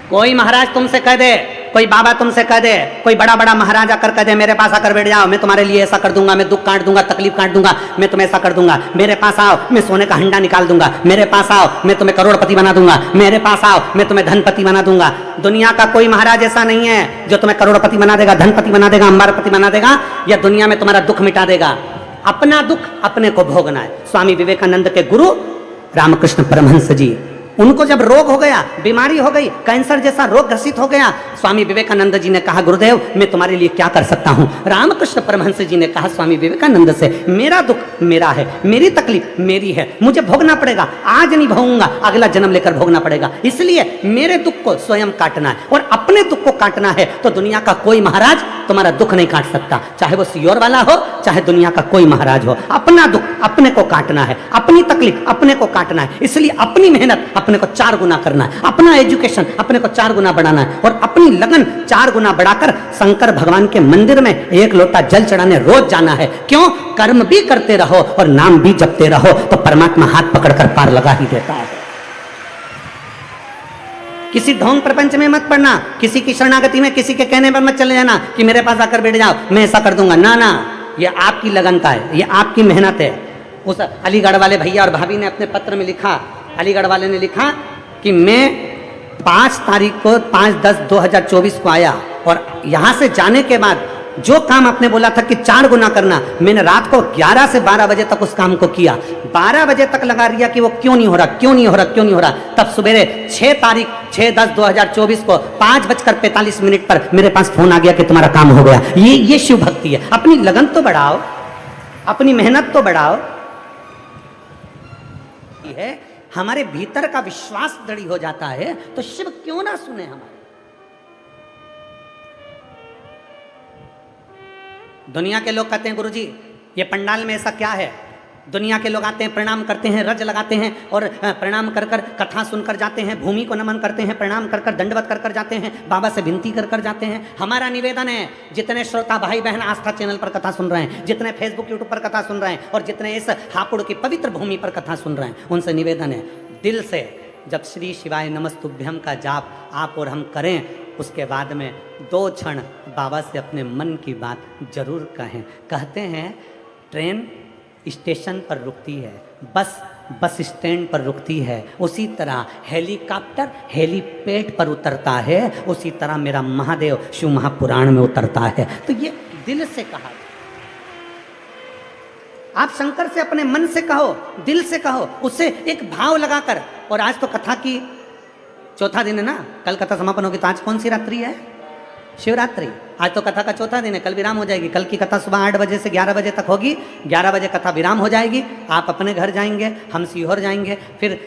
कोई महाराज तुमसे कह दे, कोई बाबा तुमसे कह दे, कोई बड़ा बड़ा महाराज आकर कह दे मेरे पास आकर बैठ जाओ, मैं तुम्हारे लिए ऐसा कर दूंगा, मैं दुख काट दूंगा, तकलीफ काट दूंगा, मैं तुम्हें ऐसा कर दूंगा, मेरे पास आओ मैं सोने का हंडा निकाल दूंगा, मेरे पास आओ मैं तुम्हें करोड़पति बना दूंगा, मेरे पास आओ मैं तुम्हें धनपति बना दूंगा। दुनिया का कोई महाराज ऐसा नहीं है जो तुम्हें करोड़पति बना देगा, धनपति बना देगा, अंबारपति बना देगा, या दुनिया में तुम्हारा दुख मिटा देगा। अपना दुख अपने को भोगना है। स्वामी विवेकानंद के गुरु रामकृष्ण परमहंस जी उनको जब रोग हो गया, बीमारी हो गई, कैंसर जैसा रोग ग्रसित हो गया, स्वामी विवेकानंद जी ने कहा गुरुदेव मैं तुम्हारे लिए क्या कर सकता हूं। रामकृष्ण परमहंस जी ने कहा स्वामी विवेकानंद से मेरा दुख मेरा है, मेरी तकलीफ मेरी है, मुझे भोगना पड़ेगा, आज नहीं भोगूंगा अगला जन्म लेकर भोगना पड़ेगा, इसलिए मेरे दुख को स्वयं काटना है। और अपने दुख को काटना है तो दुनिया का कोई महाराज तुम्हारा दुख नहीं काट सकता, चाहे वो सियोर वाला हो चाहे दुनिया का कोई महाराज हो। अपना दुख अपने को काटना है, अपनी तकलीफ अपने को काटना है, इसलिए अपनी मेहनत अपने को 4 गुना करना है, अपना एजुकेशन अपने को 4 गुना बढ़ाना है और अपनी लगन 4 गुना बढ़ाकर शंकर भगवान के मंदिर में 1 लोटा जल चढ़ाने रोज जाना है। क्यों? कर्म भी करते रहो और नाम भी जपते रहो तो परमात्मा हाथ पकड़कर पार लगा ही देता है। किसी ढोंग प्रपंच में मत पड़ना, किसी की शरणागति में किसी के कहने पर मत चले जाना कि मेरे पास आकर बैठ जाओ मैं ऐसा कर दूंगा। ना ना, ये आपकी लगन का है, ये आपकी मेहनत है। उस अलीगढ़ वाले भैया और भाभी ने अपने पत्र में लिखा, अलीगढ़ वाले ने लिखा कि मैं 5 तारीख को 5/10/2024 को आया और यहां से जाने के बाद जो काम आपने बोला था कि 4 गुना करना, मैंने रात को 11 से 12 बजे तक उस काम को किया। 12 बजे तक लगा रिया कि वो क्यों नहीं हो रहा, क्यों नहीं हो रहा, क्यों नहीं हो रहा। तब सवेरे 6 तारीख 6/10/2024 को 5:45 पर मेरे पास फोन आ गया कि तुम्हारा काम हो गया। ये शिव भक्ति है। अपनी लगन तो बढ़ाओ, अपनी मेहनत तो बढ़ाओ। है हमारे भीतर का विश्वास दृढ़ हो जाता है तो शिव क्यों ना सुने हमारे। दुनिया के लोग कहते हैं गुरुजी ये पंडाल में ऐसा क्या है। दुनिया के लोग आते हैं, प्रणाम करते हैं, रज लगाते हैं और प्रणाम कर कर कथा सुनकर जाते हैं, भूमि को नमन करते हैं, प्रणाम कर कर दंडवत कर कर जाते हैं, बाबा से विनती कर कर जाते हैं। हमारा निवेदन है जितने श्रोता भाई बहन आस्था चैनल पर कथा सुन रहे हैं, जितने फेसबुक यूट्यूब पर कथा सुन रहे हैं और जितने इस हापुड़ की पवित्र भूमि पर कथा सुन रहे हैं, उनसे निवेदन है दिल से जब श्री शिवाय नमस्तुभ्यम का जाप आप और हम करें, उसके बाद में 2 क्षण बाबा से अपने मन की बात जरूर कहें। कहते हैं ट्रेन स्टेशन पर रुकती है, बस स्टैंड पर रुकती है, उसी तरह हेलीकॉप्टर हेलीपैड पर उतरता है, उसी तरह मेरा महादेव शिव महापुराण में उतरता है। तो ये दिल से कहा, आप शंकर से अपने मन से कहो, दिल से कहो, उससे एक भाव लगाकर। और आज तो कथा की 4था दिन है ना, कल कथा समापन होगी, तो आज कौन सी रात्रि है? शिवरात्रि। आज तो कथा का 4था दिन है, कल विराम हो जाएगी। कल की कथा सुबह 8 बजे से 11 बजे तक होगी, 11 बजे कथा विराम हो जाएगी। आप अपने घर जाएंगे, हम सीहोर जाएंगे, फिर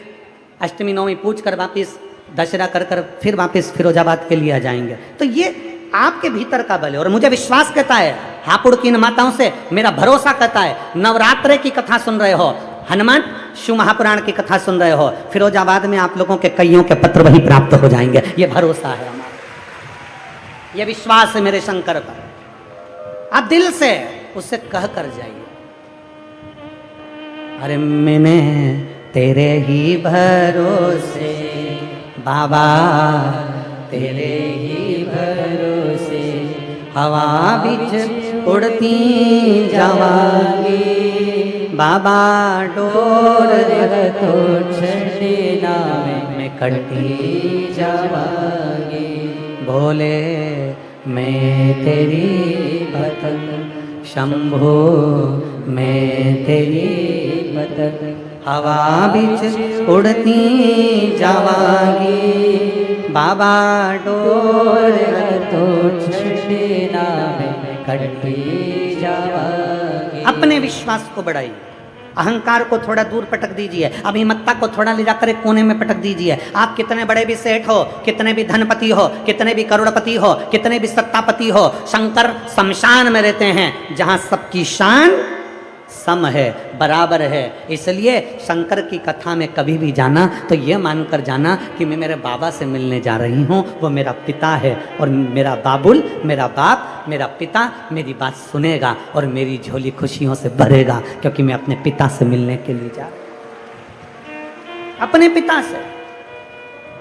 अष्टमी नवमी पूछ कर वापिस दशहरा कर कर फिर वापिस फिरोजाबाद के लिए आ जाएंगे। तो ये आपके भीतर का बल है और मुझे विश्वास कहता है, हापुड़ की इन माताओं से मेरा भरोसा कहता है, नवरात्रे की कथा सुन रहे हो, हनुमान शिव महापुराण की कथा सुन रहे हो, फिरोजाबाद में आप लोगों के कईयों के पत्र वही प्राप्त हो जाएंगे। ये भरोसा है हमारा, ये विश्वास है मेरे शंकर पर। आप दिल से उससे कह कर जाइए, अरे मैंने तेरे ही भरोसे बाबा, तेरे ही भरोसे हवा बिच उड़ती जावांगी बाबा, डोर तो छड़ना में कटती जावांगी। भोले मैं तेरी पतंग, शंभो मैं तेरी पतंग, हवा बिच उड़ती जावांगी बाबा, डोर तो छड़ना में कटती जावांगी। अपने विश्वास को बढ़ाइए, अहंकार को थोड़ा दूर पटक दीजिए, अभिमत्ता को थोड़ा ले जाकर एक कोने में पटक दीजिए। आप कितने बड़े भी सेठ हो, कितने भी धनपति हो, कितने भी करोड़पति हो, कितने भी सत्तापति हो, शंकर शमशान में रहते हैं जहां सबकी शान सम है, बराबर है। इसलिए शंकर की कथा में कभी भी जाना तो ये मानकर जाना कि मैं मेरे बाबा से मिलने जा रही हूँ, वो मेरा पिता है और मेरा बाबुल, मेरा बाप, मेरा पिता मेरी बात सुनेगा और मेरी झोली खुशियों से भरेगा, क्योंकि मैं अपने पिता से मिलने के लिए जा रही हूँ। अपने पिता से।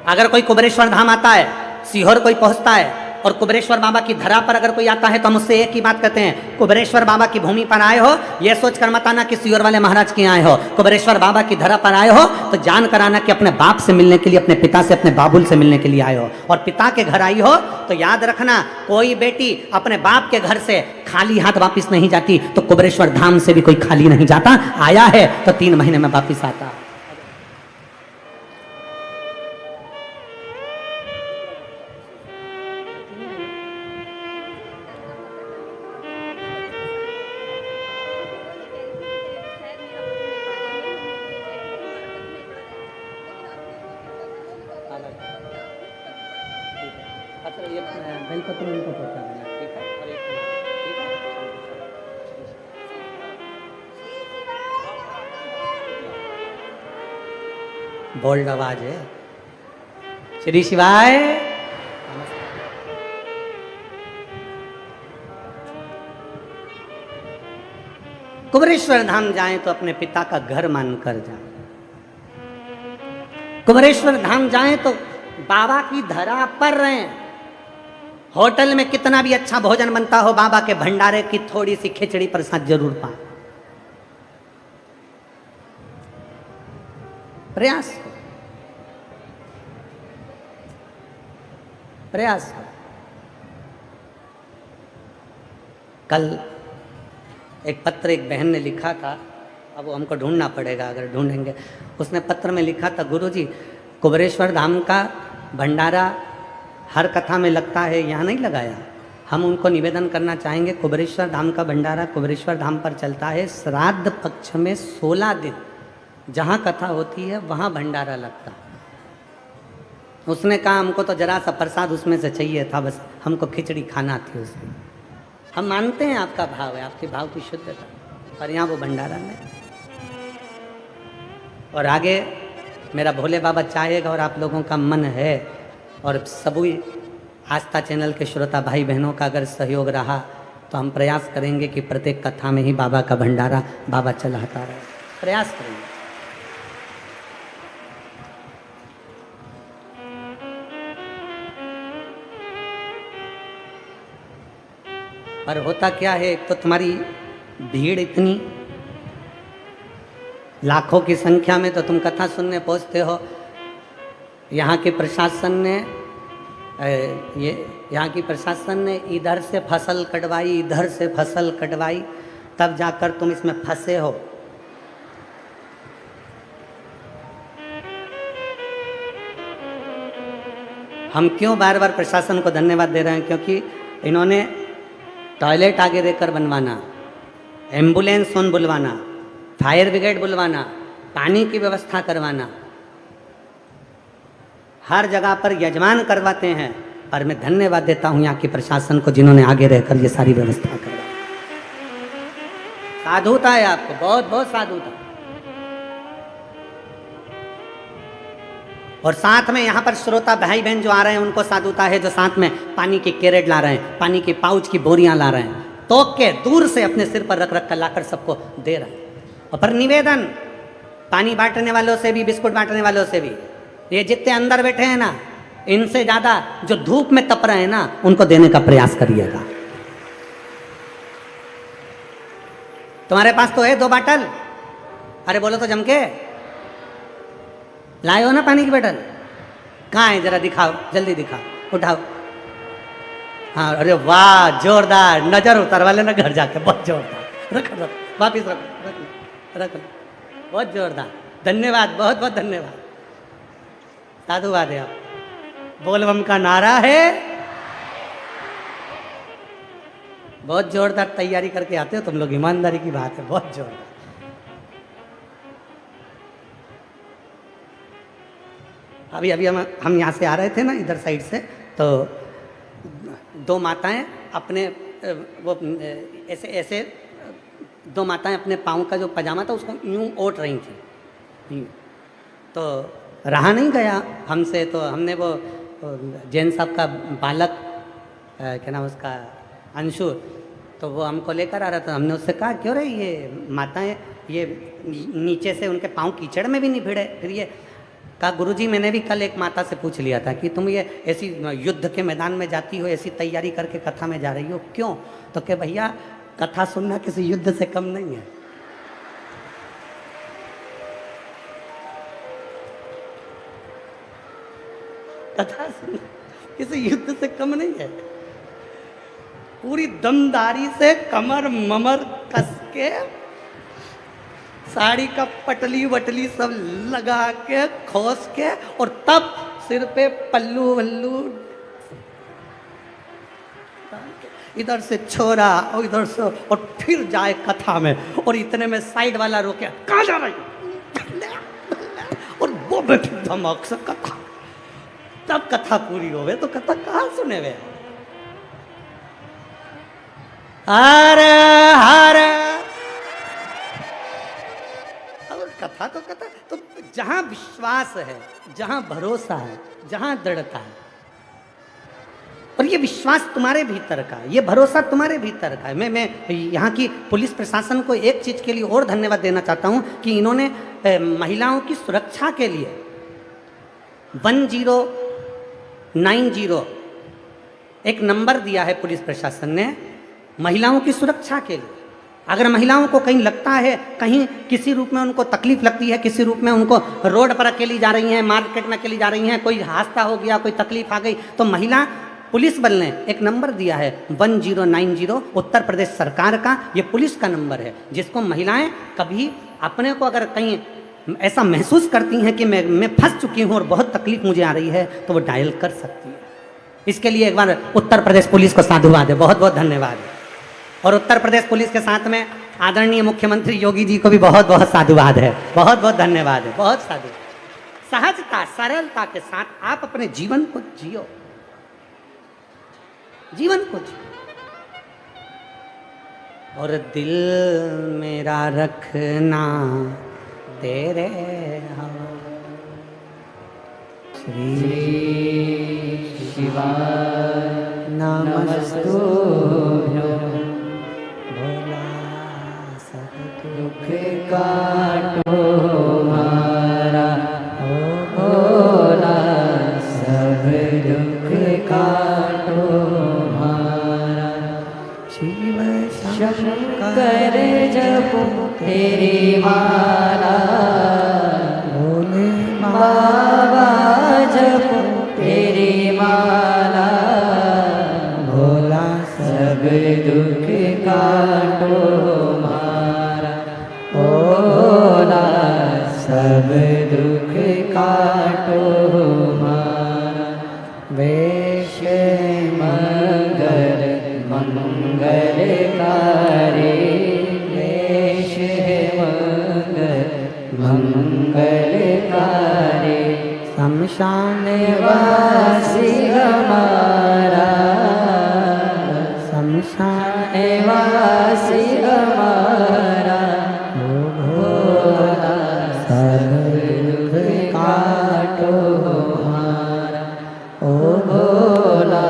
अगर कोई कुबेरेश्वर धाम आता है, सीहोर कोई पहुँचता है और कुबेरेश्वर बाबा की धरा पर अगर कोई आता है तो हम उससे एक ही बात कहते हैं, कुबेरेश्वर बाबा की भूमि पर आए हो, यह सोच कर मत आना कि सीहोर वाले महाराज के आए हो। कुबेरेश्वर बाबा की धरा पर आए हो तो जान कर आना कि अपने बाप से मिलने के लिए, अपने पिता से, अपने बाबुल से मिलने के लिए आए हो। और पिता के घर आई हो तो याद रखना, कोई बेटी अपने बाप के घर से खाली हाथ वापिस नहीं जाती, तो कुबेरेश्वर धाम से भी कोई खाली नहीं जाता। आया है तो 3 महीने में वापिस आता। ये बेलपत्र उनको पहुंचा देना, ठीक है? और एक ठीक है? बोल्ड आवाज है। श्री शिवाय। कुबरेश्वर धाम जाएं तो अपने पिता का घर मानकर जाएं। कुबरेश्वर धाम जाएं तो बाबा की धरा पर रहें। होटल में कितना भी अच्छा भोजन बनता हो, बाबा के भंडारे की थोड़ी सी खिचड़ी प्रसाद जरूर पाएं। प्रयास करो, प्रयास करो। कल एक पत्र एक बहन ने लिखा था, अब वो हमको ढूंढना पड़ेगा, अगर ढूंढेंगे। उसने पत्र में लिखा था, गुरुजी कुबरेश्वर धाम का भंडारा हर कथा में लगता है, यहाँ नहीं लगाया। हम उनको निवेदन करना चाहेंगे, कुबरेश्वर धाम का भंडारा कुबरेश्वर धाम पर चलता है। श्राद्ध पक्ष में 16 दिन जहाँ कथा होती है वहाँ भंडारा लगता है। उसने कहा हमको तो जरा सा प्रसाद उसमें से चाहिए था, बस हमको खिचड़ी खाना थी उसमें। हम मानते हैं आपका भाव है, आपके भाव की शुद्धता, पर यहाँ वो भंडारा नहीं। और आगे मेरा भोले बाबा चाहेगा और आप लोगों का मन है और सभी आस्था चैनल के श्रोता भाई बहनों का अगर सहयोग रहा तो हम प्रयास करेंगे कि प्रत्येक कथा में ही बाबा का भंडारा बाबा चलाता रहे। प्रयास करेंगे। पर होता क्या है, एक तो तुम्हारी भीड़ इतनी लाखों की संख्या में, तो तुम कथा सुनने पहुंचते हो। यहाँ के प्रशासन ने यहाँ की प्रशासन ने इधर से फसल कटवाई, इधर से फसल कटवाई, तब जाकर तुम इसमें फंसे हो। हम क्यों बार बार प्रशासन को धन्यवाद दे रहे हैं, क्योंकि इन्होंने टॉयलेट आगे रहकर बनवाना, एम्बुलेंस फोन बुलवाना, फायर ब्रिगेड बुलवाना, पानी की व्यवस्था करवाना, हर जगह पर यजमान करवाते हैं। पर मैं धन्यवाद देता हूं यहाँ की प्रशासन को, जिन्होंने आगे रहकर ये सारी व्यवस्था करवाई। साधुता है आपको, बहुत बहुत साधुता। और साथ में यहाँ पर श्रोता भाई बहन जो आ रहे हैं उनको साधुता है, जो साथ में पानी की कैरेट ला रहे हैं, पानी की पाउच की बोरियां ला रहे हैं, तोक के दूर से अपने सिर पर रख रख कर लाकर सबको दे रहे हैं। और पर निवेदन, पानी बांटने वालों से भी, बिस्कुट बांटने वालों से भी, ये जितने अंदर बैठे हैं ना, इनसे ज्यादा जो धूप में तप रहे हैं ना, उनको देने का प्रयास करिएगा। तुम्हारे पास तो है 2 बाटल, अरे बोलो तो जम के लाए हो ना पानी की बोतल? कहाँ है, जरा दिखाओ, जल्दी दिखाओ, उठाओ। हाँ, अरे वाह, जोरदार। नजर उतारवा लेना घर जाके, बहुत जोरदार। रख वापिस रख, बहुत जोरदार। धन्यवाद, बहुत बहुत धन्यवाद, साधुवाद है। आप बोलबम का नारा है, बहुत जोरदार तैयारी करके आते हो तुम लोग, ईमानदारी की बात है, बहुत जोरदार। अभी हम यहाँ से आ रहे थे ना, इधर साइड से, तो 2 माताएं अपने वो ऐसे 2 माताएं अपने पाँव का जो पजामा था उसको यूं ओट रही थी। तो रहा नहीं गया हमसे, तो हमने वो जैन साहब का बालक, क्या नाम उसका, अंशु, तो वो हमको लेकर आ रहा था। हमने उससे कहा, क्यों रे ये माताएं ये नीचे से उनके पाँव कीचड़ में भी नहीं भिड़े? फिर ये कहा, गुरुजी मैंने भी कल एक माता से पूछ लिया था कि तुम ये ऐसी युद्ध के मैदान में जाती हो, ऐसी तैयारी करके कथा में जा रही हो, क्यों? तो क्या भैया, कथा सुनना किसी युद्ध से कम नहीं है। कथा सुनना किसी युद्ध से कम नहीं है। पूरी दमदारी से कमर ममर कस के, साड़ी का पटली वटली सब लगा के, खोस के, और तब सिर पे पल्लू वल्लू, इधर से छोरा और इधर से, और फिर जाए कथा में। और इतने में साइड वाला रोके, कहाँ जा रही? और वो बैठी धमक से कथा। तब कथा पूरी होवे तो कथा कहाँ सुने वे। हर हर अब कथा तो कथा, तो जहां विश्वास है, जहां भरोसा है, जहां दृढ़ता है, और ये विश्वास तुम्हारे भीतर का, ये भरोसा तुम्हारे भीतर का है। मैं यहाँ की पुलिस प्रशासन को एक चीज के लिए और धन्यवाद देना चाहता हूँ कि इन्होंने महिलाओं की सुरक्षा के लिए 1090 एक नंबर दिया है पुलिस प्रशासन ने महिलाओं की सुरक्षा के लिए। अगर महिलाओं को कहीं लगता है, कहीं किसी रूप में उनको तकलीफ लगती है, किसी रूप में उनको रोड पर अकेली जा रही हैं, मार्केट में अकेली जा रही हैं, कोई हादसा हो गया, कोई तकलीफ आ गई, तो महिला पुलिस बल ने एक नंबर दिया है 1090, उत्तर प्रदेश सरकार का ये पुलिस का नंबर है, जिसको महिलाएं कभी अपने को अगर कहीं ऐसा महसूस करती हैं कि मैं फंस चुकी हूँ और बहुत तकलीफ मुझे आ रही है, तो वो डायल कर सकती है। इसके लिए एक बार उत्तर प्रदेश पुलिस को साधुवाद है, बहुत बहुत धन्यवाद है। और उत्तर प्रदेश पुलिस के साथ में आदरणीय मुख्यमंत्री योगी जी को भी बहुत बहुत साधुवाद है, बहुत बहुत धन्यवाद है, बहुत साधु। सहजता सरलता के साथ आप अपने जीवन को जियो, जीवन को जियो, और दिल मेरा रखना तेरे हाथ। श्री शिवाय नमस्तुभ्यं, भोला सब दुख काटो हमारा, ओ भोला सब दुख काटो हमारा। शिव शंकर जपो तेरी माला, भोले बाबा जपो तेरी माला, भोला सब दुख काटो हमारा, भोला सब दुख काटो हमारा। वेश मंगल मंगलकारी, वेश मंगल मंगलकारी, शमशान वासी हमारा, शमशान वासी हमारा, भोला सब दुख काटो हमारा, ओ भोला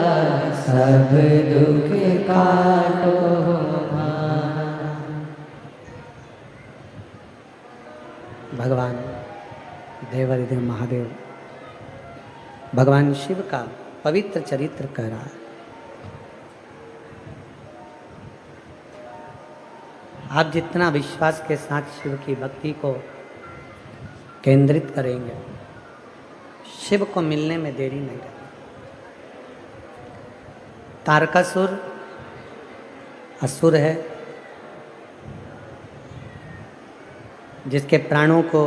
सब दुख काटो हमारा। भगवान देवाधिदेव महादेव भगवान शिव का पवित्र चरित्र कह रहा है। आप जितना विश्वास के साथ शिव की भक्ति को केंद्रित करेंगे, शिव को मिलने में देरी नहीं लगेगी। तारकासुर असुर है, जिसके प्राणों को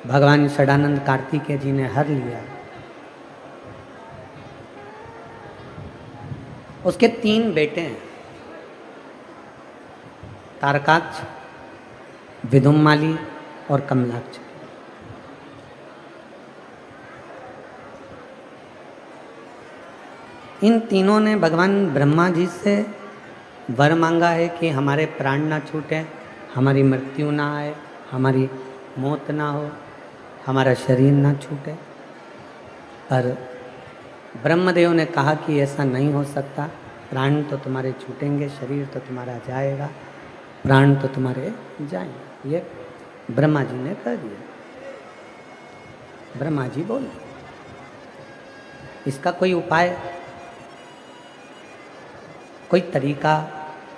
भगवान षडानंद कार्तिकेय जी ने हर लिया। उसके 3 बेटे हैं, तारकाक्ष, विदुम्माली और कमलाक्ष। इन तीनों ने भगवान ब्रह्मा जी से वर मांगा है कि हमारे प्राण ना छूटे, हमारी मृत्यु ना आए, हमारी मौत ना हो, हमारा शरीर ना छूटे। पर ब्रह्मदेव ने कहा कि ऐसा नहीं हो सकता, प्राण तो तुम्हारे छूटेंगे, शरीर तो तुम्हारा जाएगा, प्राण तो तुम्हारे जाएंगे। ये ब्रह्मा जी ने कह दिया। ब्रह्मा जी बोले इसका कोई उपाय, कोई तरीका,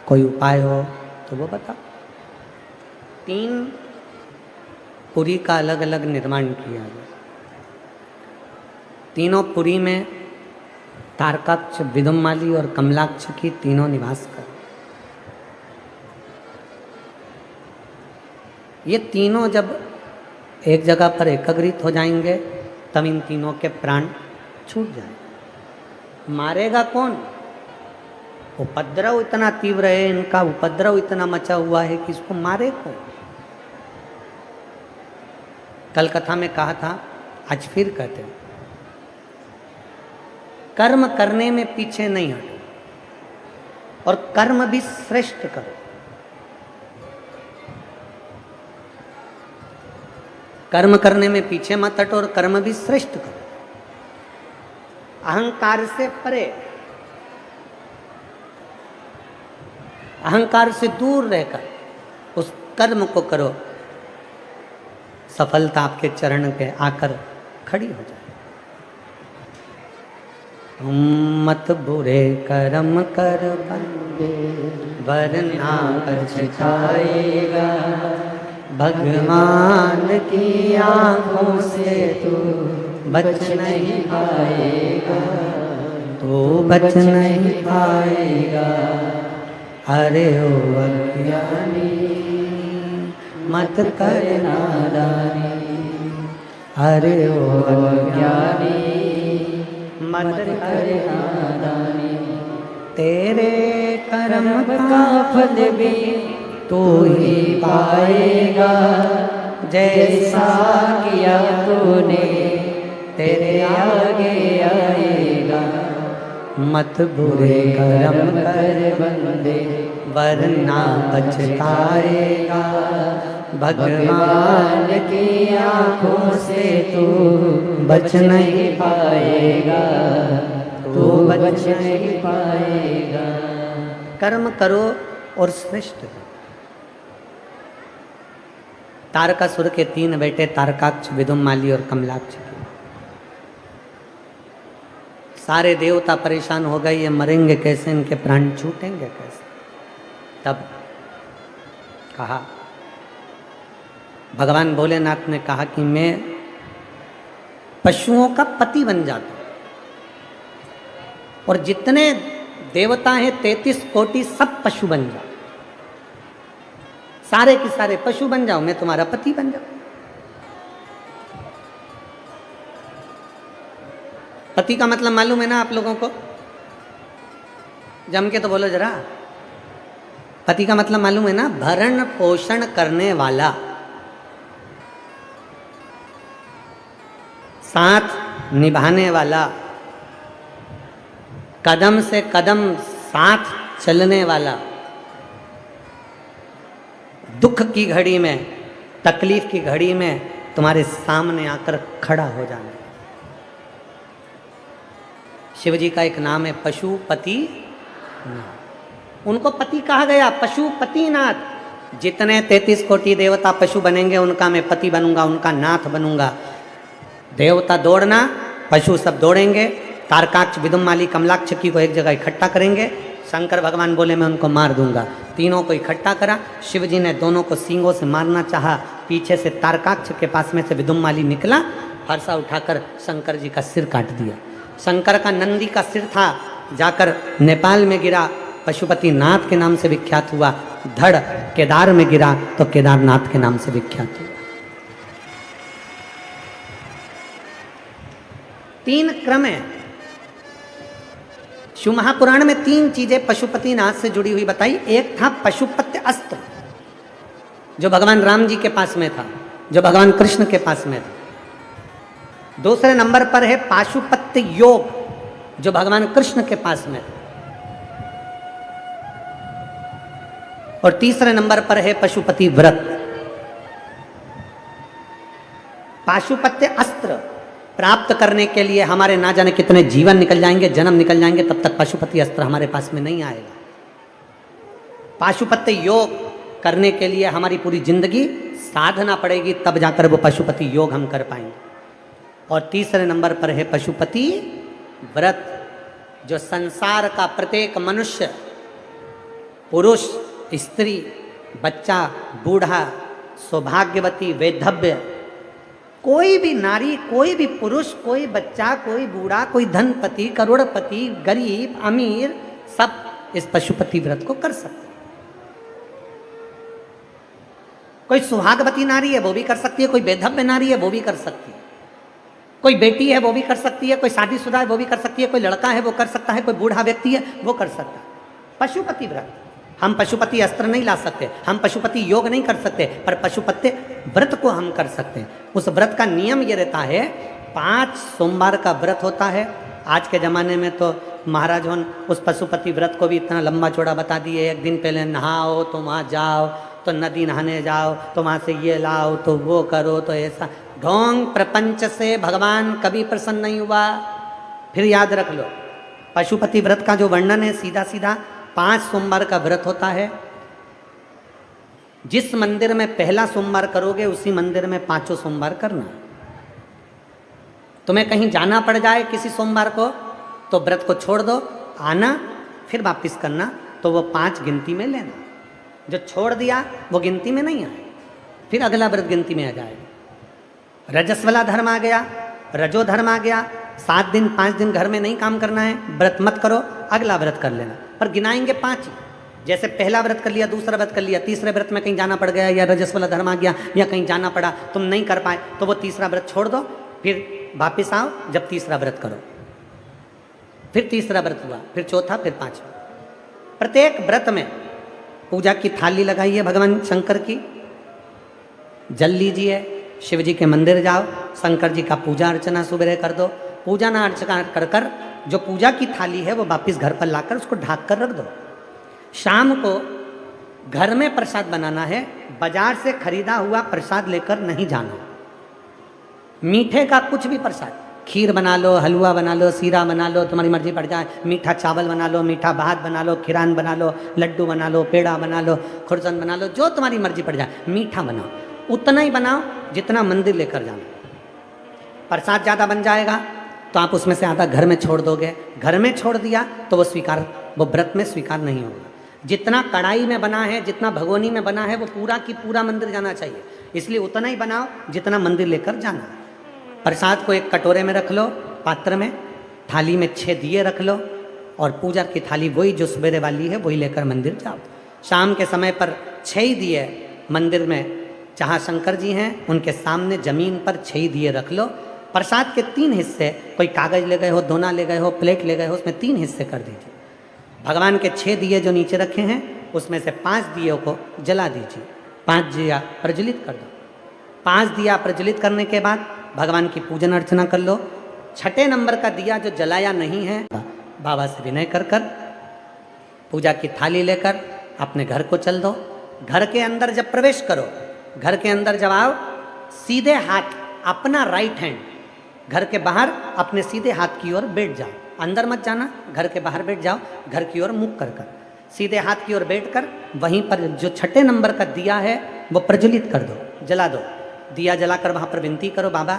कोई उपाय हो तो वो बताओ। 3 पुरी का अलग अलग निर्माण किया गया। तीनों पुरी में तारकाक्ष, विदुम्माली और कमलाक्ष की तीनों निवास कर। ये तीनों जब एक जगह पर एकत्रित हो जाएंगे तब इन तीनों के प्राण छूट जाएंगे। मारेगा कौन? उपद्रव इतना तीव्र है, इनका उपद्रव इतना मचा हुआ है कि इसको मारे कौन? कल कथा में कहा था, आज फिर कहते हैं, कर्म करने में पीछे नहीं हटो और कर्म भी श्रेष्ठ करो। कर्म करने में पीछे मत हटो और कर्म भी श्रेष्ठ करो। अहंकार से परे, अहंकार से दूर रहकर उस कर्म को करो, सफलता आपके चरण पे आकर खड़ी हो जाए। मत बुरे कर्म कर बंदे वरना पछताएगा, भगवान की आंखों से तू बच नहीं पाएगा, तो बच नहीं पाएगा। अरे ओ अज्ञानी मत कर नादानी, अरे ओ अज्ञानी मत कर नादानी। तेरे कर्म का फल भी तू ही पाएगा, जैसा किया तूने तेरे आगे आएगा। मत बुरे कर्म कर बंदे वरना पछताएगा, भगवान की आंखों से तू बच नहीं पाएगा, तू बच नहीं पाएगा। कर्म करो और श्रेष्ठ करो। तारकासुर के 3 बेटे तारकाक्ष, विदुमाली और कमलाक्ष के सारे देवता परेशान हो गए, ये मरेंगे कैसे, इनके प्राण छूटेंगे कैसे। तब कहा, भगवान भोलेनाथ ने कहा कि मैं पशुओं का पति बन जाता हूं और जितने देवता हैं 33 कोटि सब पशु बन जाओ, सारे के सारे पशु बन जाओ, मैं तुम्हारा पति बन जाऊं। पति का मतलब मालूम है ना आप लोगों को? जम के तो बोलो जरा। पति का मतलब मालूम है ना? भरण पोषण करने वाला, साथ निभाने वाला, कदम से कदम साथ चलने वाला, दुख की घड़ी में, तकलीफ की घड़ी में तुम्हारे सामने आकर खड़ा हो जाना। शिव जी का एक नाम है पशुपति नाथ। उनको पति कहा गया, पशुपति नाथ। जितने 33 कोटि देवता पशु बनेंगे उनका मैं पति बनूंगा, उनका नाथ बनूंगा। देवता दौड़ना, पशु सब दौड़ेंगे। तारकाक्ष, विदुमाली, कमलाक्ष की को एक जगह इकट्ठा करेंगे। शंकर भगवान बोले मैं उनको मार दूंगा। तीनों को इकट्ठा करा। शिव जी ने दोनों को सींगों से मारना चाहा। पीछे से तारकाक्ष के पास में से विदुमाली निकला, फरसा उठाकर शंकर जी का सिर काट दिया। शंकर का नंदी का सिर था, जाकर नेपाल में गिरा, पशुपति नाथ के नाम से विख्यात हुआ। धड़ केदार में गिरा तो केदारनाथ के नाम से विख्यात हुआ। 3 क्रम है। शिव महापुराण में 3 चीजें पशुपति नाथ से जुड़ी हुई बताई। एक था पशुपत्य अस्त्र, जो भगवान राम जी के पास में था, जो भगवान कृष्ण के पास में था। दूसरे नंबर पर है पाशुपत्य योग, जो भगवान कृष्ण के पास में था। और तीसरे नंबर पर है पशुपति व्रत। पाशुपत्य अस्त्र प्राप्त करने के लिए हमारे ना जाने कितने जीवन निकल जाएंगे, जन्म निकल जाएंगे, तब तक पशुपति अस्त्र हमारे पास में नहीं आएगा। पाशुपत्य योग करने के लिए हमारी पूरी जिंदगी साधना पड़ेगी, तब जाकर वो पशुपति योग हम कर पाएंगे। और तीसरे नंबर पर है पशुपति व्रत, जो संसार का प्रत्येक मनुष्य, पुरुष, स्त्री, बच्चा, बूढ़ा, सौभाग्यवती, वैधव्य, कोई भी नारी, कोई भी पुरुष, कोई बच्चा, कोई बूढ़ा, कोई धनपति, करोड़पति, गरीब, अमीर, सब इस पशुपति व्रत को कर सकते हैं। कोई सुहागवती नारी है वो भी कर सकती है, कोई वैधव्य नारी है वो भी कर सकती है, कोई बेटी है वो भी कर सकती है, कोई शादीशुदा है वो भी कर सकती है, कोई लड़का है वो कर सकता है, कोई बूढ़ा व्यक्ति है वो कर सकता है। पशुपति व्रत। हम पशुपति अस्त्र नहीं ला सकते, हम पशुपति योग नहीं कर सकते, पर पशुपति व्रत को हम कर सकते हैं। उस व्रत का नियम ये रहता है, 5 सोमवार का व्रत होता है, आज के ज़माने में तो महाराज होन उस पशुपति व्रत को भी इतना लंबा चौड़ा बता दिए। एक दिन पहले नहाओ तो वहाँ जाओ, तो नदी नहाने जाओ, तो वहाँ से ये लाओ, तो वो करो, तो ऐसा ढोंग प्रपंच से भगवान कभी प्रसन्न नहीं हुआ। फिर याद रख लो, पशुपति व्रत का जो वर्णन है सीधा सीधा 5 सोमवार का व्रत होता है। जिस मंदिर में पहला सोमवार करोगे उसी मंदिर में 5 सोमवार करना। तुम्हें कहीं जाना पड़ जाए किसी सोमवार को तो व्रत को छोड़ दो, आना फिर वापिस करना, तो वो 5 गिनती में लेना। जो छोड़ दिया वो गिनती में नहीं आए, फिर अगला व्रत गिनती में आ जाएगा। रजस वाला धर्म आ गया, रजो धर्म आ गया, 7 दिन 5 दिन घर में नहीं काम करना है, व्रत मत करो, अगला व्रत कर लेना, पर गिनाएंगे 5 ही। जैसे पहला व्रत कर लिया, दूसरा व्रत कर लिया, तीसरे व्रत में कहीं जाना पड़ गया या रजस वाला धर्म आ गया या कहीं जाना पड़ा, तुम नहीं कर पाए, तो वो तीसरा व्रत छोड़ दो, फिर वापिस आओ, जब तीसरा व्रत करो, फिर तीसरा व्रत हुआ, फिर चौथा, फिर 5वां। प्रत्येक व्रत में पूजा की थाली लगाइए भगवान शंकर की, जल लीजिए, शिव जी के मंदिर जाओ, शंकर जी का पूजा अर्चना सुबह कर दो। पूजा ना अर्चना कर कर जो पूजा की थाली है वो वापिस घर पर लाकर उसको ढाक कर रख दो। शाम को घर में प्रसाद बनाना है, बाजार से खरीदा हुआ प्रसाद लेकर नहीं जाना। मीठे का कुछ भी प्रसाद, खीर बना लो, हलवा बना लो, सीरा बना लो, तुम्हारी मर्जी पड़ जाए, मीठा चावल बना लो, मीठा भात बना लो, खीरान बना लो, लड्डू बना लो, पेड़ा बना लो, खुरसन बना लो, जो तुम्हारी मर्जी पड़ जाए, मीठा बनाओ, उतना ही बनाओ जितना मंदिर लेकर जाना। प्रसाद ज़्यादा बन जाएगा तो आप उसमें से आधा घर में छोड़ दोगे, घर में छोड़ दिया तो वो व्रत में स्वीकार नहीं होगा। जितना कढ़ाई में बना है, जितना भगोनी में बना है, वो पूरा की पूरा मंदिर जाना चाहिए, इसलिए उतना ही बनाओ जितना मंदिर लेकर जाना। प्रसाद को एक कटोरे में रख लो, पात्र में, थाली में 6 दिए रख लो, और पूजा की थाली वही जो सवेरे वाली है वही लेकर मंदिर जाओ। शाम के समय पर 6 ही दिए मंदिर में, जहाँ शंकर जी हैं उनके सामने जमीन पर 6 ही दिए रख लो। प्रसाद के 3 हिस्से, कोई कागज ले गए हो, दोना ले गए हो, प्लेट ले गए हो, उसमें 3 हिस्से कर दीजिए। भगवान के 6 दिए जो नीचे रखे हैं उसमें से 5 दियों को जला दीजिए, 5 दिया प्रज्वलित कर दो। 5 दिया प्रज्वलित करने के बाद भगवान की पूजन अर्चना कर लो। 6ठे नंबर का दिया जो जलाया नहीं है, बाबा से विनय कर कर पूजा की थाली लेकर अपने घर को चल दो। घर के अंदर जब प्रवेश करो, घर के अंदर जब आओ, सीधे हाथ अपना राइट हैंड घर के बाहर अपने सीधे हाथ की ओर बैठ जाओ, अंदर मत जाना, घर के बाहर बैठ जाओ, घर की ओर मुख कर कर सीधे हाथ की ओर बैठकर वहीं पर जो 6ठे नंबर का दिया है वो प्रज्वलित कर दो, जला दो। दिया जलाकर वहाँ पर विनती करो, बाबा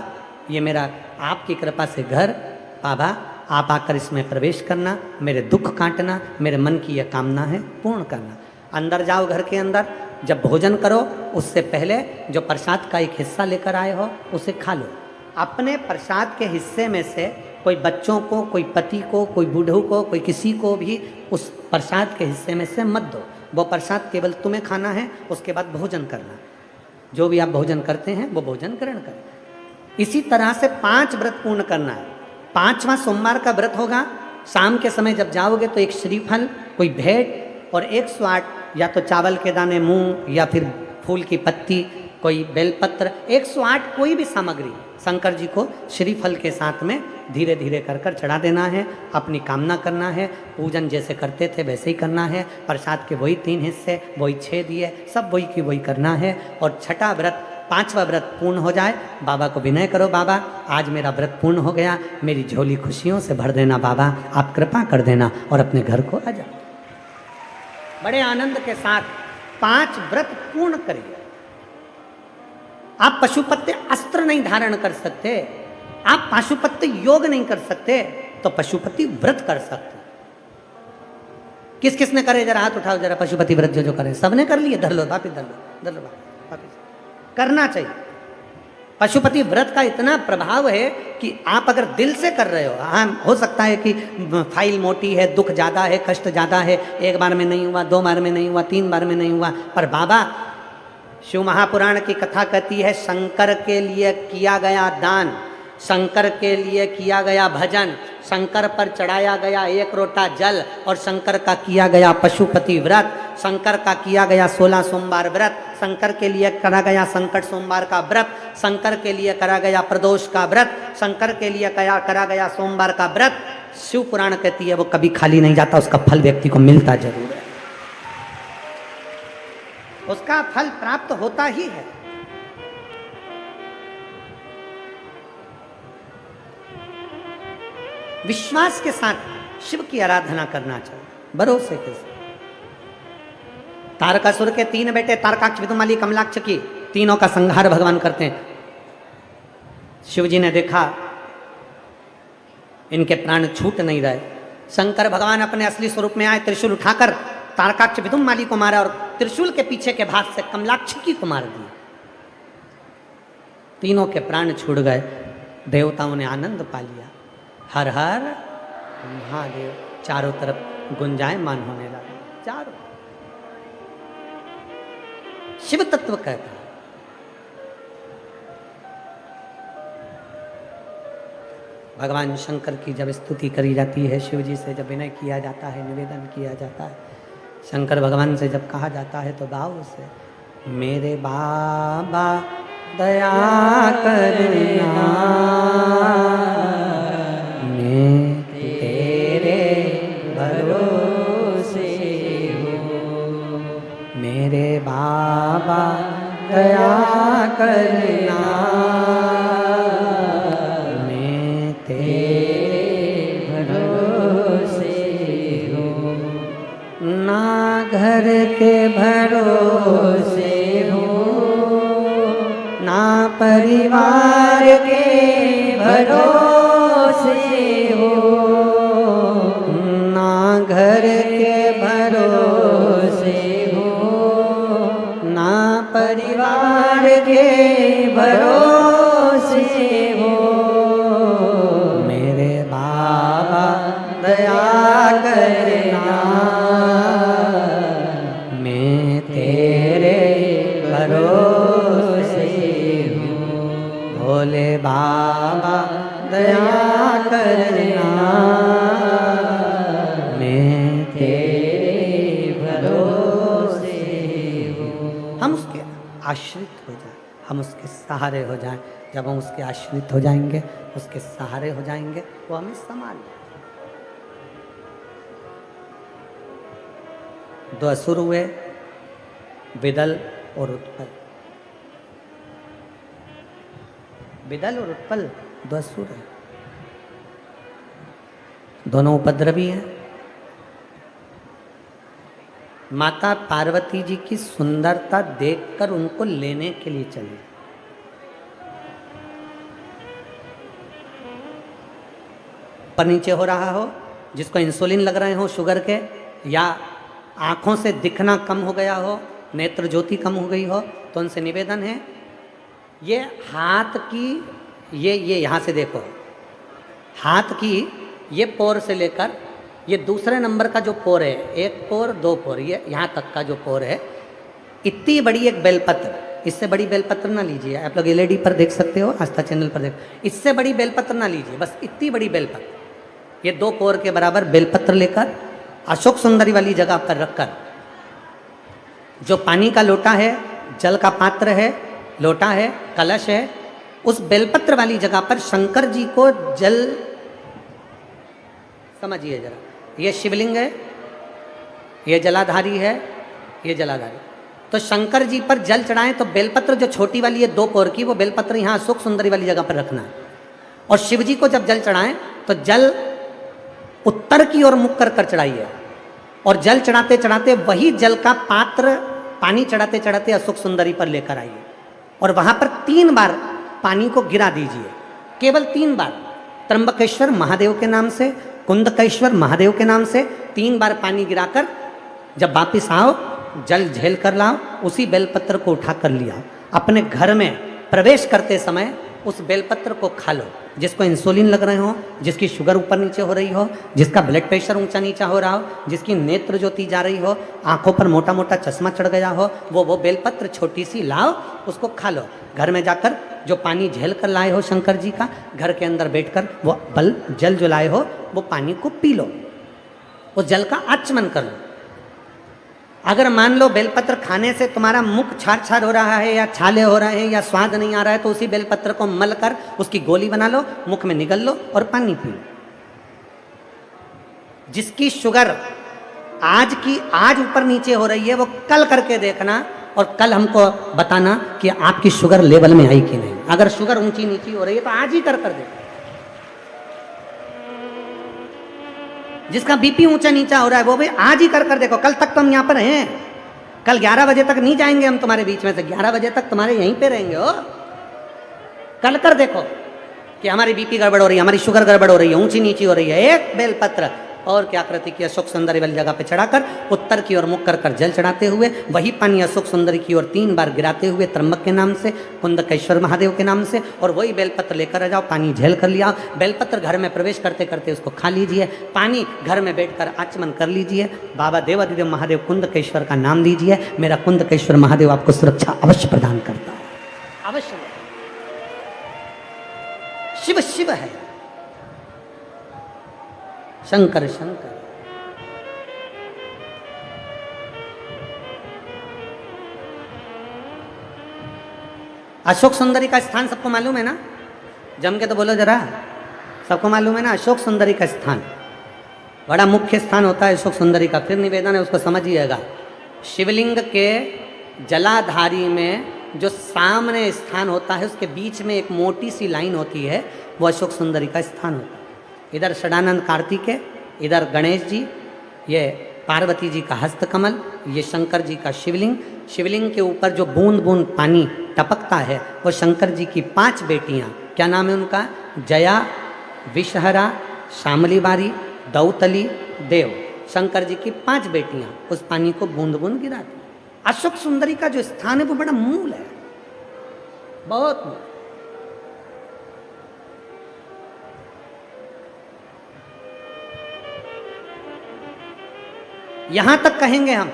ये मेरा आपकी कृपा से घर, बाबा आप आकर इसमें प्रवेश करना, मेरे दुख काटना, मेरे मन की यह कामना है पूर्ण करना। अंदर जाओ, घर के अंदर जब भोजन करो उससे पहले जो प्रसाद का एक हिस्सा लेकर आए हो उसे खा लो। अपने प्रसाद के हिस्से में से कोई बच्चों को, कोई पति को, कोई बूढ़ों को, कोई किसी को भी उस प्रसाद के हिस्से में से मत दो। वो प्रसाद केवल तुम्हें खाना है, उसके बाद भोजन करना। जो भी आप भोजन करते हैं वो भोजन ग्रहण करें। इसी तरह से 5 व्रत पूर्ण करना है। 5वां सोमवार का व्रत होगा। शाम के समय जब जाओगे तो एक श्रीफल, कोई भेंट और 108 या तो चावल के दाने, मूंग या फिर फूल की पत्ती, कोई बेलपत्र, 108 कोई भी सामग्री शंकर जी को श्रीफल के साथ में धीरे धीरे कर कर चढ़ा देना है। अपनी कामना करना है। पूजन जैसे करते थे वैसे ही करना है। प्रसाद के वही 3 हिस्से, वही 6 दिए, सब वही की वही करना है। और 6ठा व्रत, 5वां व्रत पूर्ण हो जाए, बाबा को विनय करो, बाबा आज मेरा व्रत पूर्ण हो गया, मेरी झोली खुशियों से भर देना, बाबा आप कृपा कर देना, और अपने घर को आ जाओ। बड़े आनंद के साथ 5 व्रत पूर्ण करिए। आप पशुपत्य अस्त्र नहीं धारण कर सकते, आप पशुपत्य योग नहीं कर सकते, तो पशुपति व्रत कर सकते। किस किस ने करे, जरा हाथ उठाओ, जरा पशुपति व्रत जो जो करे, सबने कर लिए। धर लो, वापिस धर लो, धर लो, वापिस करना चाहिए। पशुपति व्रत का इतना प्रभाव है कि आप अगर दिल से कर रहे हो, हाँ हो सकता है कि फाइल मोटी है, दुख ज़्यादा है, कष्ट ज़्यादा है, 1 बार में नहीं हुआ, 2 बार में नहीं हुआ, 3 बार में नहीं हुआ, पर बाबा शिव महापुराण की कथा कहती है, शंकर के लिए किया गया दान, शंकर के लिए किया गया भजन, शंकर पर चढ़ाया गया 1 लोटा जल, और शंकर का किया गया पशुपति व्रत, शंकर का किया गया 16 सोमवार व्रत, शंकर के लिए करा गया संकट सोमवार का व्रत, शंकर के लिए करा गया प्रदोष का व्रत, शंकर के लिए करा गया सोमवार का व्रत, शिव पुराण कहती है वो कभी खाली नहीं जाता, उसका फल व्यक्ति को मिलता जरूर है, उसका फल प्राप्त होता ही है। विश्वास के साथ शिव की आराधना करना चाहिए, भरोसे के साथ। तारकासुर के 3 बेटे तारकाक्ष, विदुमाली, कमलाक्ष की तीनों का संहार भगवान करते हैं। शिव जी ने देखा इनके प्राण छूट नहीं रहे, शंकर भगवान अपने असली स्वरूप में आए, त्रिशूल उठाकर तारकाक्ष विदुमाली को मारा और त्रिशूल के पीछे के भाग से कमलाक्षी को मार दिया। तीनों के प्राण छूट गए। देवताओं ने आनंद पा लिया। हर हर महादेव चारों तरफ गुंजायमान होने लगा। चारों शिव तत्व कहता है। भगवान शंकर की जब स्तुति करी जाती है, शिव जी से जब विनय किया जाता है, निवेदन किया जाता है, शंकर भगवान से जब कहा जाता है तो भाव से, मेरे बाबा दया करना, मैं तेरे भरोसे हूँ, मेरे बाबा दया करना, मैं तेरे भरोसे हूँ, ना घर के भरोसे ना परिवार के भरोसे हो, ना घर के भरोसे हो, ना परिवार के भरोसे हो, मेरे बाबा दया करना, मैं तेरे भरोसे भोले बाबा दया करना, मैं तेरे भरोसे हूँ। हम उसके आश्रित हो जाएं, हम उसके सहारे हो जाएं। जब हम उसके आश्रित हो जाएंगे, उसके सहारे हो जाएंगे, वो हमें संभाल। 2 असुर हुए, विदल और उत्पल। विदल और उत्पल 2 असुर हैं, दोनों उपद्रवी हैं। माता पार्वती जी की सुंदरता देखकर उनको लेने के लिए चले। पर नीचे हो रहा हो, जिसको इंसुलिन लग रहे हो शुगर के, या आंखों से दिखना कम हो गया हो, नेत्र ज्योति कम हो गई हो, तो उनसे निवेदन है, ये हाथ की ये यहाँ से देखो, हाथ की ये पोर से लेकर ये दूसरे नंबर का जो पोर है, 1 पोर 2 पोर, ये यहाँ तक का जो पोर है, इतनी बड़ी एक बेलपत्र, इससे बड़ी बेलपत्र ना लीजिए। आप लोग एलईडी पर देख सकते हो, आस्था चैनल पर देख, इससे बड़ी बेलपत्र ना लीजिए, बस इतनी बड़ी बेलपत्र, ये 2 पोर के बराबर बेलपत्र लेकर अशोक सुंदरी वाली जगह पर रखकर, जो पानी का लोटा है, जल का पात्र है, लोटा है, कलश है, उस बेलपत्र वाली जगह पर शंकर जी को जल, समझिए जरा, ये शिवलिंग है, ये जलाधारी है, ये जलाधारी, तो शंकर जी पर जल चढ़ाएं तो बेलपत्र जो छोटी वाली है 2 पोर की, वो बेलपत्र यहाँ अशोक सुंदरी वाली जगह पर रखना है। और शिव जी को जब जल चढ़ाएं तो जल उत्तर की ओर मुख कर चढ़ाइए, और जल चढ़ाते चढ़ाते वही जल का पात्र पानी चढ़ाते चढ़ाते अशोक सुंदरी पर लेकर आइए, और वहां पर 3 बार पानी को गिरा दीजिए, केवल 3 बार, त्र्यंबकेश्वर महादेव के नाम से, कुंदकेश्वर महादेव के नाम से 3 बार पानी गिराकर जब वापिस आओ, जल झेल कर लाओ, उसी बेलपत्र को उठा कर लिया, अपने घर में प्रवेश करते समय उस बेलपत्र को खा लो। जिसको इंसुलिन लग रहे हो, जिसकी शुगर ऊपर नीचे हो रही हो, जिसका ब्लड प्रेशर ऊंचा नीचा हो रहा हो, जिसकी नेत्र ज्योति जा रही हो, आंखों पर मोटा मोटा चश्मा चढ़ गया हो, वो बेलपत्र छोटी सी लाओ, उसको खा लो। घर में जाकर जो पानी झेल कर लाए हो शंकर जी का, घर के अंदर बैठकर वो जल जो लाए हो वो पानी को पी लो, उस जल का आचमन कर लो। अगर मान लो बेलपत्र खाने से तुम्हारा मुख छार छार हो रहा है, या छाले हो रहे हैं, या स्वाद नहीं आ रहा है, तो उसी बेलपत्र को मल कर उसकी गोली बना लो, मुख में निगल लो और पानी पी लो। जिसकी शुगर आज ऊपर नीचे हो रही है, वो कल करके देखना और कल हमको बताना कि आपकी शुगर लेवल में आई कि नहीं। अगर शुगर ऊंची नीची हो रही है तो आज ही कर देखो। जिसका बीपी ऊंचा नीचा हो रहा है वो भी आज ही कर देखो। कल तक तो हम यहां पर हैं, कल 11 बजे तक नहीं जाएंगे हम तुम्हारे बीच में से, 11 बजे तक तुम्हारे यहीं पे रहेंगे। हो कल कर देखो कि हमारी बीपी गड़बड़ हो रही है, हमारी शुगर गड़बड़ हो रही है, ऊंची नीची हो रही है। एक बेलपत्र और क्या कृति की अशोक सुंदरी वाली जगह पे चढ़ाकर उत्तर की ओर मुख कर जल चढ़ाते हुए वही पानी अशोक सुंदरी की ओर 3 बार गिराते हुए त्र्यंबक के नाम से, कुंदकेश्वर महादेव के नाम से, और वही बेलपत्र लेकर आ जाओ, पानी झेल कर लिया। बेलपत्र घर में प्रवेश करते करते उसको खा लीजिए, पानी घर में बैठकर आचमन कर लीजिए, बाबा देवादिदेव महादेव कुंदकेश्वर का नाम लीजिए। मेरा कुंदकेश्वर महादेव आपको सुरक्षा अवश्य प्रदान करता है, अवश्य। शिव शिव है, शंकर शंकर। अशोक सुंदरी का स्थान सबको मालूम है ना? जम के तो बोलो जरा, सबको मालूम है ना? अशोक सुंदरी का स्थान बड़ा मुख्य स्थान होता है अशोक सुंदरी का। फिर निवेदन है, उसको समझिएगा। शिवलिंग के जलाधारी में जो सामने स्थान होता है उसके बीच में एक मोटी सी लाइन होती है, वो अशोक सुंदरी का स्थान होता है। इधर षडानंद कार्तिकेय, इधर गणेश जी, ये पार्वती जी का हस्तकमल, ये शंकर जी का शिवलिंग। शिवलिंग के ऊपर जो बूंद बूंद पानी टपकता है वो शंकर जी की 5 बेटियां, क्या नाम है उनका? जया, विषहरा, शामली बारी, दौतली, देव। शंकर जी की 5 बेटियां उस पानी को बूंद बूंद गिराती। अशोक सुंदरी का जो स्थान है वो बड़ा मूल है, बहुत मूल। यहां तक कहेंगे हम,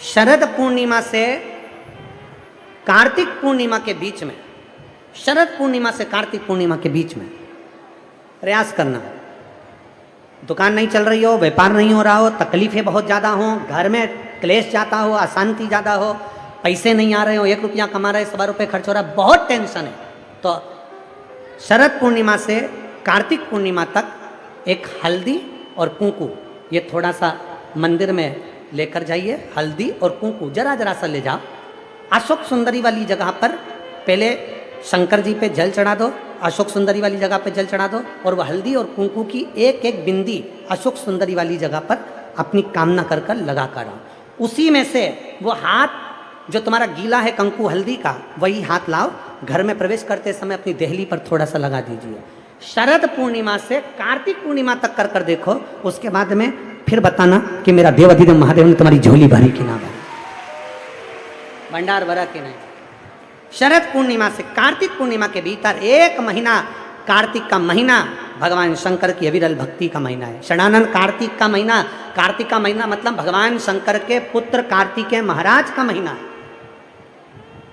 शरद पूर्णिमा से कार्तिक पूर्णिमा के बीच में, शरद पूर्णिमा से कार्तिक पूर्णिमा के बीच में प्रयास करना। दुकान नहीं चल रही हो, व्यापार नहीं हो रहा हो, तकलीफें बहुत ज़्यादा हो, घर में क्लेश जाता हो, अशांति ज़्यादा हो, पैसे नहीं आ रहे हो, 1 रुपया कमा रहे 1.25 रुपये खर्च हो रहा है, बहुत टेंशन है, तो शरद पूर्णिमा से कार्तिक पूर्णिमा तक एक हल्दी और कुंकू, ये थोड़ा सा मंदिर में लेकर जाइए। हल्दी और कुंकू जरा जरा सा ले जाओ। अशोक सुंदरी वाली जगह पर पहले शंकर जी पे जल चढ़ा दो, अशोक सुंदरी वाली जगह पे जल चढ़ा दो, और वह हल्दी और कुंकू की एक एक बिंदी अशोक सुंदरी वाली जगह पर अपनी कामना कर कर लगा कर आओ। उसी में से वो हाथ जो तुम्हारा गीला है कंकु हल्दी का, वही हाथ लाओ, घर में प्रवेश करते समय अपनी देहली पर थोड़ा सा लगा दीजिए। शरद पूर्णिमा से कार्तिक पूर्णिमा तक कर कर देखो, उसके बाद में फिर बताना कि मेरा देवाधिदेव महादेव ने तुम्हारी झोली भरी कि ना भरी, भंडार भरा कि नहीं। शरद पूर्णिमा से कार्तिक पूर्णिमा के भीतर 1 महीना, कार्तिक का महीना भगवान शंकर की अविरल भक्ति का महीना है। षडानंद कार्तिक का महीना, कार्तिक का महीना मतलब भगवान शंकर के पुत्र कार्तिकेय महाराज का महीना है।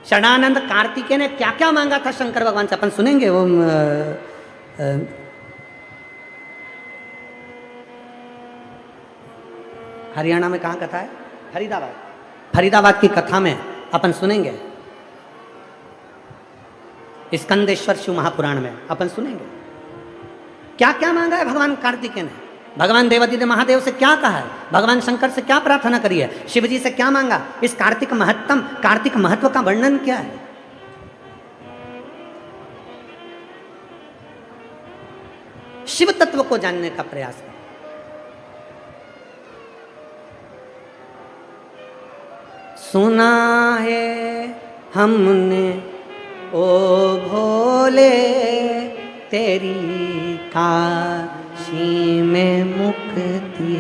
षडानंद कार्तिकेय ने क्या क्या मांगा था शंकर भगवान से, अपन सुनेंगे। वो हरियाणा में कहाँ कथा है? फरीदाबाद। फरीदाबाद की कथा में अपन सुनेंगे, स्कंदेश्वर शिव महापुराण में अपन सुनेंगे क्या क्या मांगा है भगवान कार्तिकेय ने, भगवान देवादिदेव महादेव से क्या कहा है, भगवान शंकर से क्या प्रार्थना करी है, शिव जी से क्या मांगा, इस कार्तिक महत्तम, कार्तिक महत्व का वर्णन क्या है। शिव तत्व को जानने का प्रयास करें। सुना है हमने ओ भोले तेरी काशी में मुक्ति